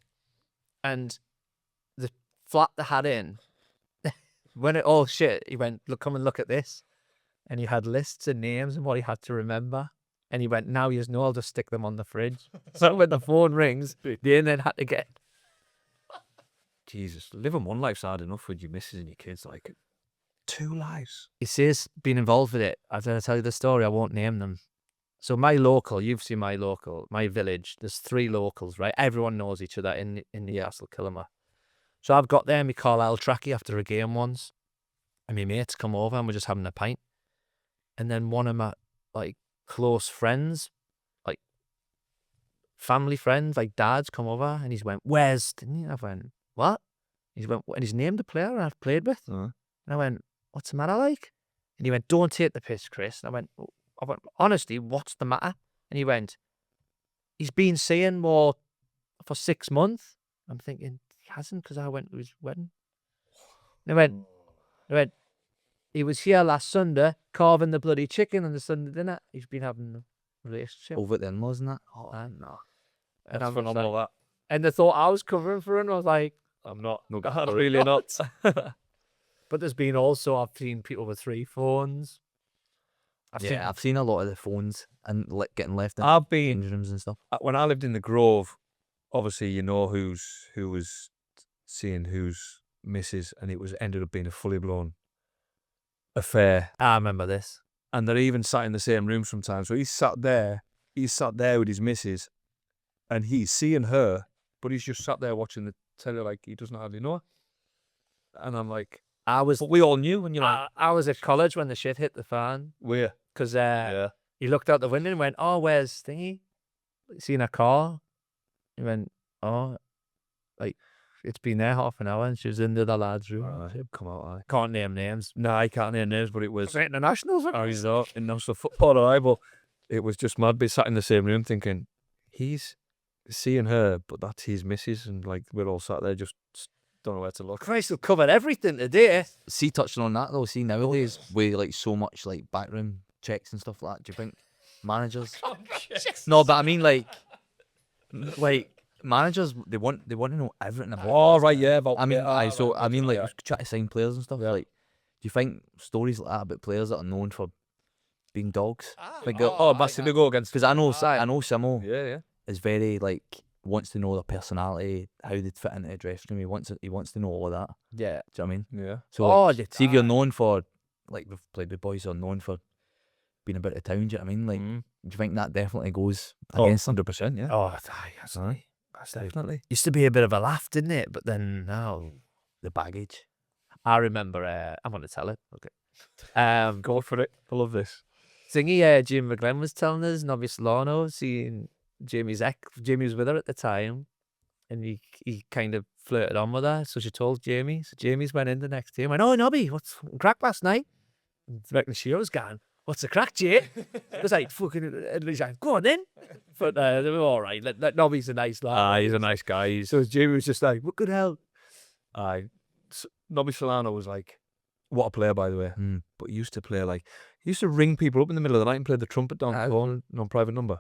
and the flat they had in, when it all shit, he went, "Look, come and look at this," and he had lists and names and what he had to remember, and he went, "Now you know, I'll just stick them on the fridge." So when the phone rings, they then had to get. Jesus, living one life's hard enough with your missus and your kids. Like 2 lives. He says being involved with it. I'm going to tell you the story. I won't name them. So my local, you've seen my local, my village. There's 3 locals, right? Everyone knows each other in the Castle Killamore. So I've got there my Carlisle trackie after a game once, and my mates come over and we're just having a pint, and then one of my like close friends, like family friends, like dads, come over and he's went, "Where's?" And I went, "What?" He's went, and he's named the player I've played with. And I went, "What's the matter, like?" And he went, "Don't take the piss, Chris." And I went, "Honestly, what's the matter?" And he went, "He's been seeing more for 6 months." I'm thinking, he hasn't, because I went to his wedding. And I went, "He was here last Sunday carving the bloody chicken on the Sunday dinner. He's been having a relationship." Over at the in-laws and that. Oh, no. That's I'm phenomenal, like, and they thought I was covering for him. I was like, I'm not. No, I'm really not. But there's been also, I've seen people with 3 phones. I've seen a lot of the phones and getting left in I've been, change rooms and stuff. when I lived in the Grove, obviously you know who was seeing whose missus, and it was ended up being a fully blown affair. I remember this. And they're even sat in the same room sometimes. So he's sat there with his missus, and he's seeing her, but he's just sat there watching the telly like he doesn't hardly know her. And I'm like, but we all knew, and you're like, I was at college when the shit hit the fan, where? because Yeah. he looked out the window and went, "Oh, where's Thingy? Seen a car?" He went, "Oh, like it's been there half an hour," and she was in the other lad's room. Right. Come out, I Can't name names. No, I can't name names, but it was Internationals. international footballer, but it was just mad. Be sat in the same room thinking, he's seeing her, but that's his missus, and like we're all sat there just don't know where to look. Christ, we've covered everything today. See, touching on that though, see nowadays with like so much like backroom checks and stuff like that, do you think managers? No, but I mean like managers, they want to know everything about. Oh right, yeah. About I mean, yeah, so right, I mean, like yeah. try to sign players and stuff. Like, do you think stories like that about players that are known for being dogs? Massively go against. Because I know Simo Yeah. is very like wants to know their personality, how they'd fit into a dressing room. He wants to know all of that. Yeah. Do you know what I mean? Yeah. So like, see if you're known for like we've played with boys who are known for being about the town. Do you know what I mean? Like, do you think that definitely goes against them? 100%, yeah. Oh, absolutely. Definitely. Used to be a bit of a laugh, didn't it? But then now, The baggage. I remember, I'm going to tell it. Okay. Go for it. I love this. Thingy, Jim McGlenn was telling us, Novice Lorno, seeing Jamie was with her at the time, and he kind of flirted on with her, so she told Jamie. So Jamie's went in the next day and went, "Oh, Nobby, what's crack last night?" And Reckon Shearer's gone, "What's the crack, Jay?" It was like, fucking, and he's like, "Go on then." But they were all right. Nobby's a nice lad. He's a nice guy. So Jamie was just like, "What good hell?" Nobby Solano was like, what a player, by the way. But he used to play like, he used to ring people up in the middle of the night and play the trumpet down the phone on private number.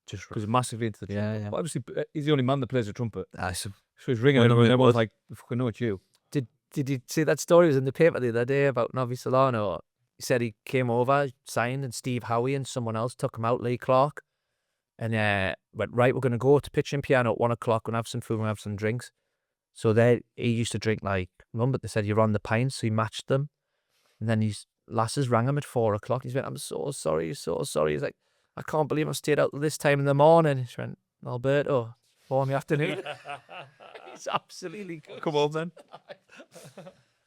Just because he's massively into the trumpet. Yeah. But obviously, he's the only man that plays the trumpet. So So he's ringing Wonder them who and it everyone's was. like, fucking know it's you. Did you see that story? It was in the paper the other day about Novi Solano. He said he came over, signed, and Steve Howie and someone else took him out, Lee Clark, and went, right, we're going to go to pitching piano at 1 o'clock and have some food and have some drinks. So he used to drink like, remember they said you're on the pints, so he matched them. And then his lasses rang him at 4 o'clock. He's went, "I'm so sorry, so sorry." He's like, "I can't believe I stayed out till this time in the morning." He went, "Alberto, 4 in the afternoon." He's absolutely Come on then.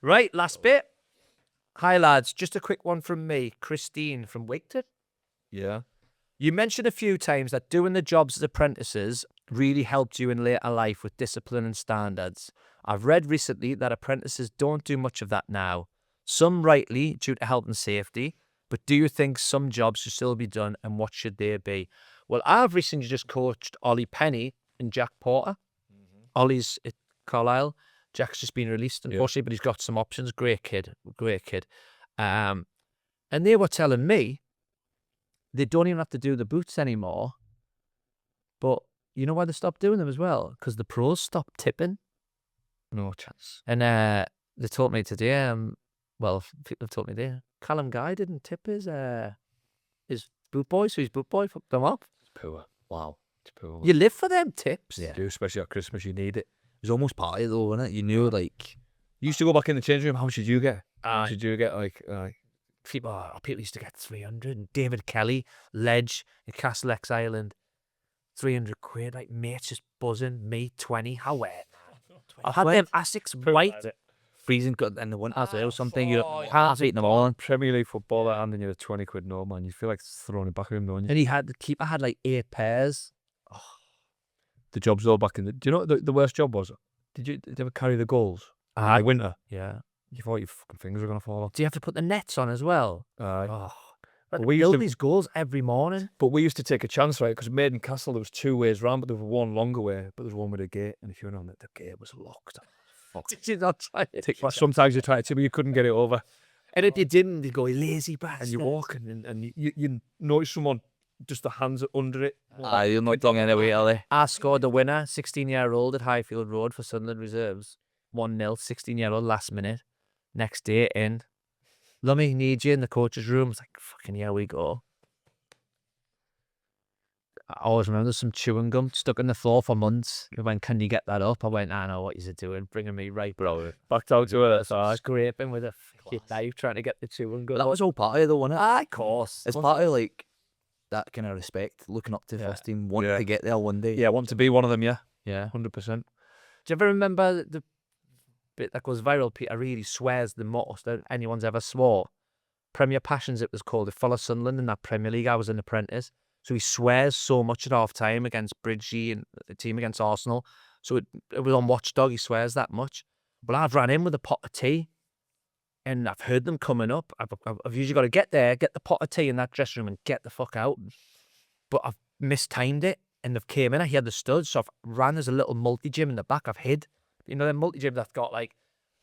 right. Last bit. Hi lads, just a quick one from me, Christine from Wigton. Yeah. You mentioned a few times that doing the jobs as apprentices really helped you in later life with discipline and standards. I've read recently that apprentices don't do much of that now. Some rightly due to health and safety, but do you think some jobs should still be done, and what should they be? Well, I've recently just coached Ollie Penny and Jack Porter. Ollie's at Carlisle. Jack's just been released, unfortunately, but he's got some options. Great kid. And they were telling me they don't even have to do the boots anymore. But you know why they stopped doing them as well? Because the pros stopped tipping. No chance. And they told me today, people have told me today, Callum Guy didn't tip his boot boy, so his boot boy fucked them up. It's poor. wow. It's poor. You live for them tips. Yeah. You do, especially at Christmas, you need it. It was almost party though, wasn't it? You knew like You used to go back in the changing room. How much did you get? Uh, Did you get like people used to get 300. And David Kelly, Ledge in Castle X Island, 300 quid. Like, mates just buzzing. Me, 20. How weird. I had them Asics white. freezing in the winter or something? You can't eat in the morning. Premier League football that handing you a 20 quid no, man? You feel like throwing it back at him, don't you? And the keeper had like 8 pairs. The job's all back in the... Do you know what the worst job was? Did you ever carry the goals? In winter? Yeah. You thought your fucking fingers were going to fall off. Do you have to put the nets on as well? Aye. Oh. But But we we used build to- these goals every morning. But we used to take a chance, right? Because Maiden Castle, there was 2 ways round, but there was one longer way, but there was one with a gate. And if you went on it, the gate was locked. Fuck. Did you not try it? Sometimes you tried to, but you couldn't get it over. And if you didn't, you go, lazy bastard. And you walk and you notice someone, just the hands are under it. You're not long anyway, are they? I scored the winner, 16-year-old at Highfield Road for Sunderland Reserves. 1-0, 16-year-old last minute. Next day in. Lummy, need you in the coach's room. It's like, fucking here we go. I always remember there's some chewing gum stuck in the floor for months. He went, "Can you get that up?" I went, "I know what you're doing, bringing me right, bro." Back down to it. Scraping with a fucking knife, trying to get the chewing gum. That was all party though, wasn't it? of course. It's part of like that kind of respect, looking up to the first team, wanting to get there one day. Yeah, I want to be one of them, yeah. Yeah. 100%. Do you ever remember the bit that goes viral? Peter really swears the most that anyone's ever swore. Premier Passions, it was called. It followed Sunderland in that Premier League. I was an apprentice. So he swears so much at half time against Bridgie and the team against Arsenal. So it was on Watchdog. He swears that much. But I've ran in with a pot of tea and I've heard them coming up. I've usually got to get there, get the pot of tea in that dressing room and get the fuck out. but I've mistimed it and they've came in. I had the studs, so I've ran as a little multi-gym in the back. I've hid. You know, the multi-gym that's got like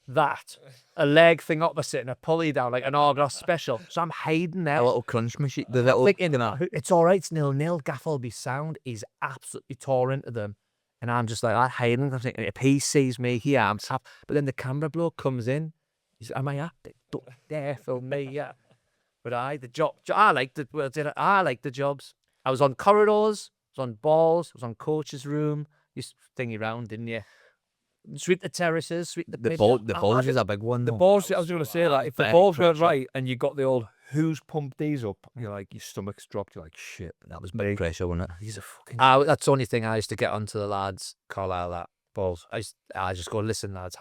that, a leg thing opposite and a pulley down, like an Argos special. So I'm hiding there. A little crunch machine. The little Thinking, it's all right, it's 0-0. Gaff will be sound. He's absolutely tore into them. And I'm just like, I'm hiding. I'm thinking, if he sees me here, I'm tapped. But then the camera bloke comes in. He's, am I acting? Don't dare film me, yeah. But I like the jobs. I was on corridors, I was on balls, I was on coach's room. You thingy round, didn't you? Sweep the terraces, sweep the pitch. The balls is a big one. The though. balls, I was going to say that, if the Very balls weren't pressure. right and you got the old who's pumped these up, you're like, your stomach's dropped, you're like, shit, That was big pressure, wasn't it? these are fucking That's the only thing I used to get onto the lads, Carlisle, that. balls. I just go, listen, lads,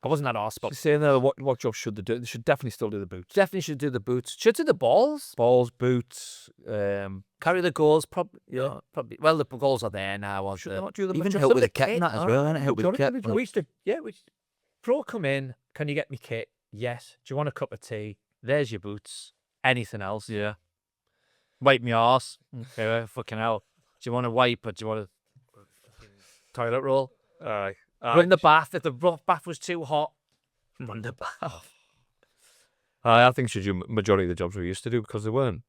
I wasn't that arse, but Saying there, what job should they do? They should definitely still do the boots. definitely should do the boots. Should do the balls. Balls, boots, Carry the goals, probably. Yeah, probably. Well, the goals are there now. should they not do the Even just help with the the kit kit, and that as huh? well, innit? Help with the kit. We used to, pro come in. Can you get me kit? Yes. Do you want a cup of tea? There's your boots. Anything else? Yeah. Wipe me arse. Okay, well, fucking hell. Do you want a wipe or do you want a toilet roll? Aye. Run the bath. If the bath was too hot, run the bath. I think should do majority of the jobs we used to do because they weren't.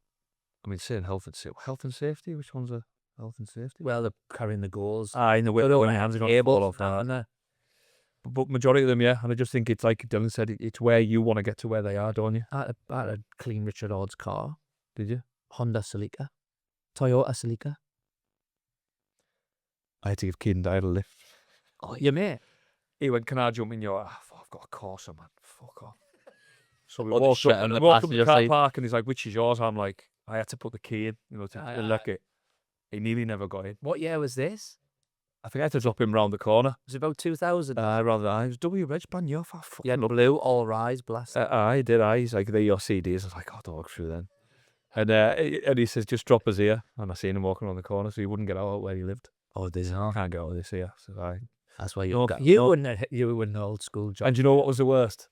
I mean, saying health and safety. Which ones are health and safety? Well, they're carrying the goals. Aye, in the way when your hands are going to fall off that. that. But majority of them, yeah. And I just think it's like Dylan said, it's where you want to get to where they are, don't you? I had a clean Richard Ord's car. Did you? Honda Celica. Toyota Celica. I had to give Kieran Dyer a lift. Oh, your mate? He went, can I jump in your... I've got a Corsa, man. Fuck off. So we All the walked shit up, on the walked up to the passenger car side. park and he's like, which is yours? I'm like, I had to put the key in, to Aye, lock it. He nearly never got in. What year was this? I think I had to drop him round the corner. It was about 2000. Rather than I was W Reg brand new. Yeah, blue, all rise, blast. I did. He's like, they're your CDs. I was like, I'll walk through then. And he says, just drop us here. And I seen him walking around the corner, so he wouldn't get out where he lived. Oh, there's no. Can't get out of this here. So That's why you No, got. You wouldn't old school job. And do you know what was the worst?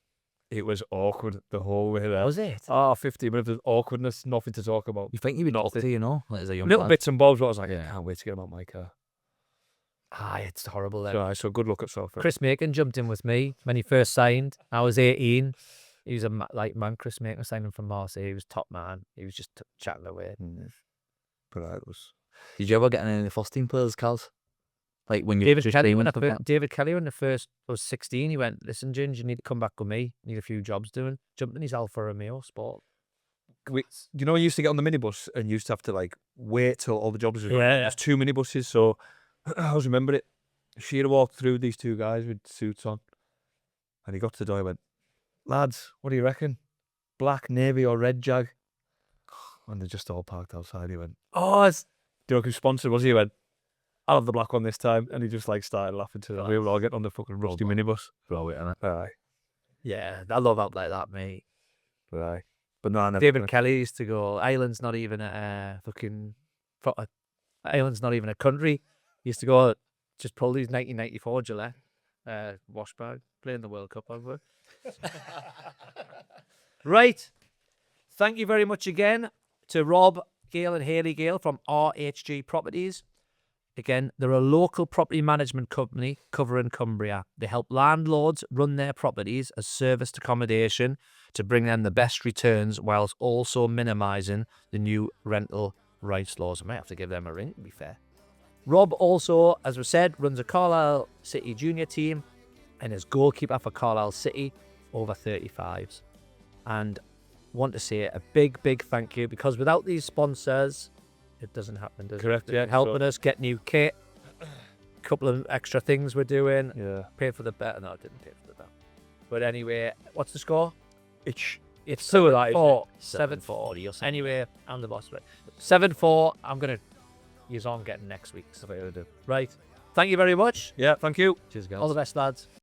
It was awkward the whole way there. Was it? 50 minutes of awkwardness, nothing to talk about. You think you would not to, like as a young Little lad. bits and bobs, but I was like, I can't wait to get him out my car. It's horrible then. So good luck at Salford. Chris Macon jumped in with me when he first signed. I was 18. He was a man. Chris Macon signed him from Marseille. He was top man. He was just chatting away. But it was... Did you ever get any of the first team players, Carls? Like when you David Kelly, when the first I was 16, he went, listen, Ginge, you need to come back with me. Need a few jobs doing. Jumped in his Alfa Romeo Sport. You know, I used to get on the minibus and used to have to like wait till all the jobs were Yeah. There's 2 minibuses, so I always remember it. She'd walked through these 2 guys with suits on, and he got to the door. He went, lads, what do you reckon? Black, navy, or red Jag? And they just all parked outside. He went, do you know who sponsored was? He went, I'll have the black one this time. And he just like started laughing to them. We were all getting on the fucking rusty minibus. Bro, innit? Aye. Yeah, I love out like that, mate. Aye. But no, I never David Kelly used to go, Ireland's not even Ireland's not even a country. He used to go, just pull these 1994 Gillette wash bag, playing the World Cup over. Right. Thank you very much again to Rob Gale and Haley Gale from RHG Properties. Again, they're a local property management company covering Cumbria. They help landlords run their properties as serviced accommodation to bring them the best returns whilst also minimising the new rental rights laws. I might have to give them a ring, to be fair. Rob also, as we said, runs a Carlisle City junior team and is goalkeeper for Carlisle City over 35s. And want to say a big, big thank you, because without these sponsors, it doesn't happen, does Correct, it? yeah. Helping us get new kit, couple of extra things we're doing. Yeah. Paid for the bet. No, I didn't pay for the bet. But anyway, what's the score? It's It's 7-4. 7-4 7-4. or something. Anyway, I'm the boss. Right? 7-4. I'm going to use on getting next week. So, right. Thank you very much. Yeah, thank you. Cheers, guys. All the best, lads.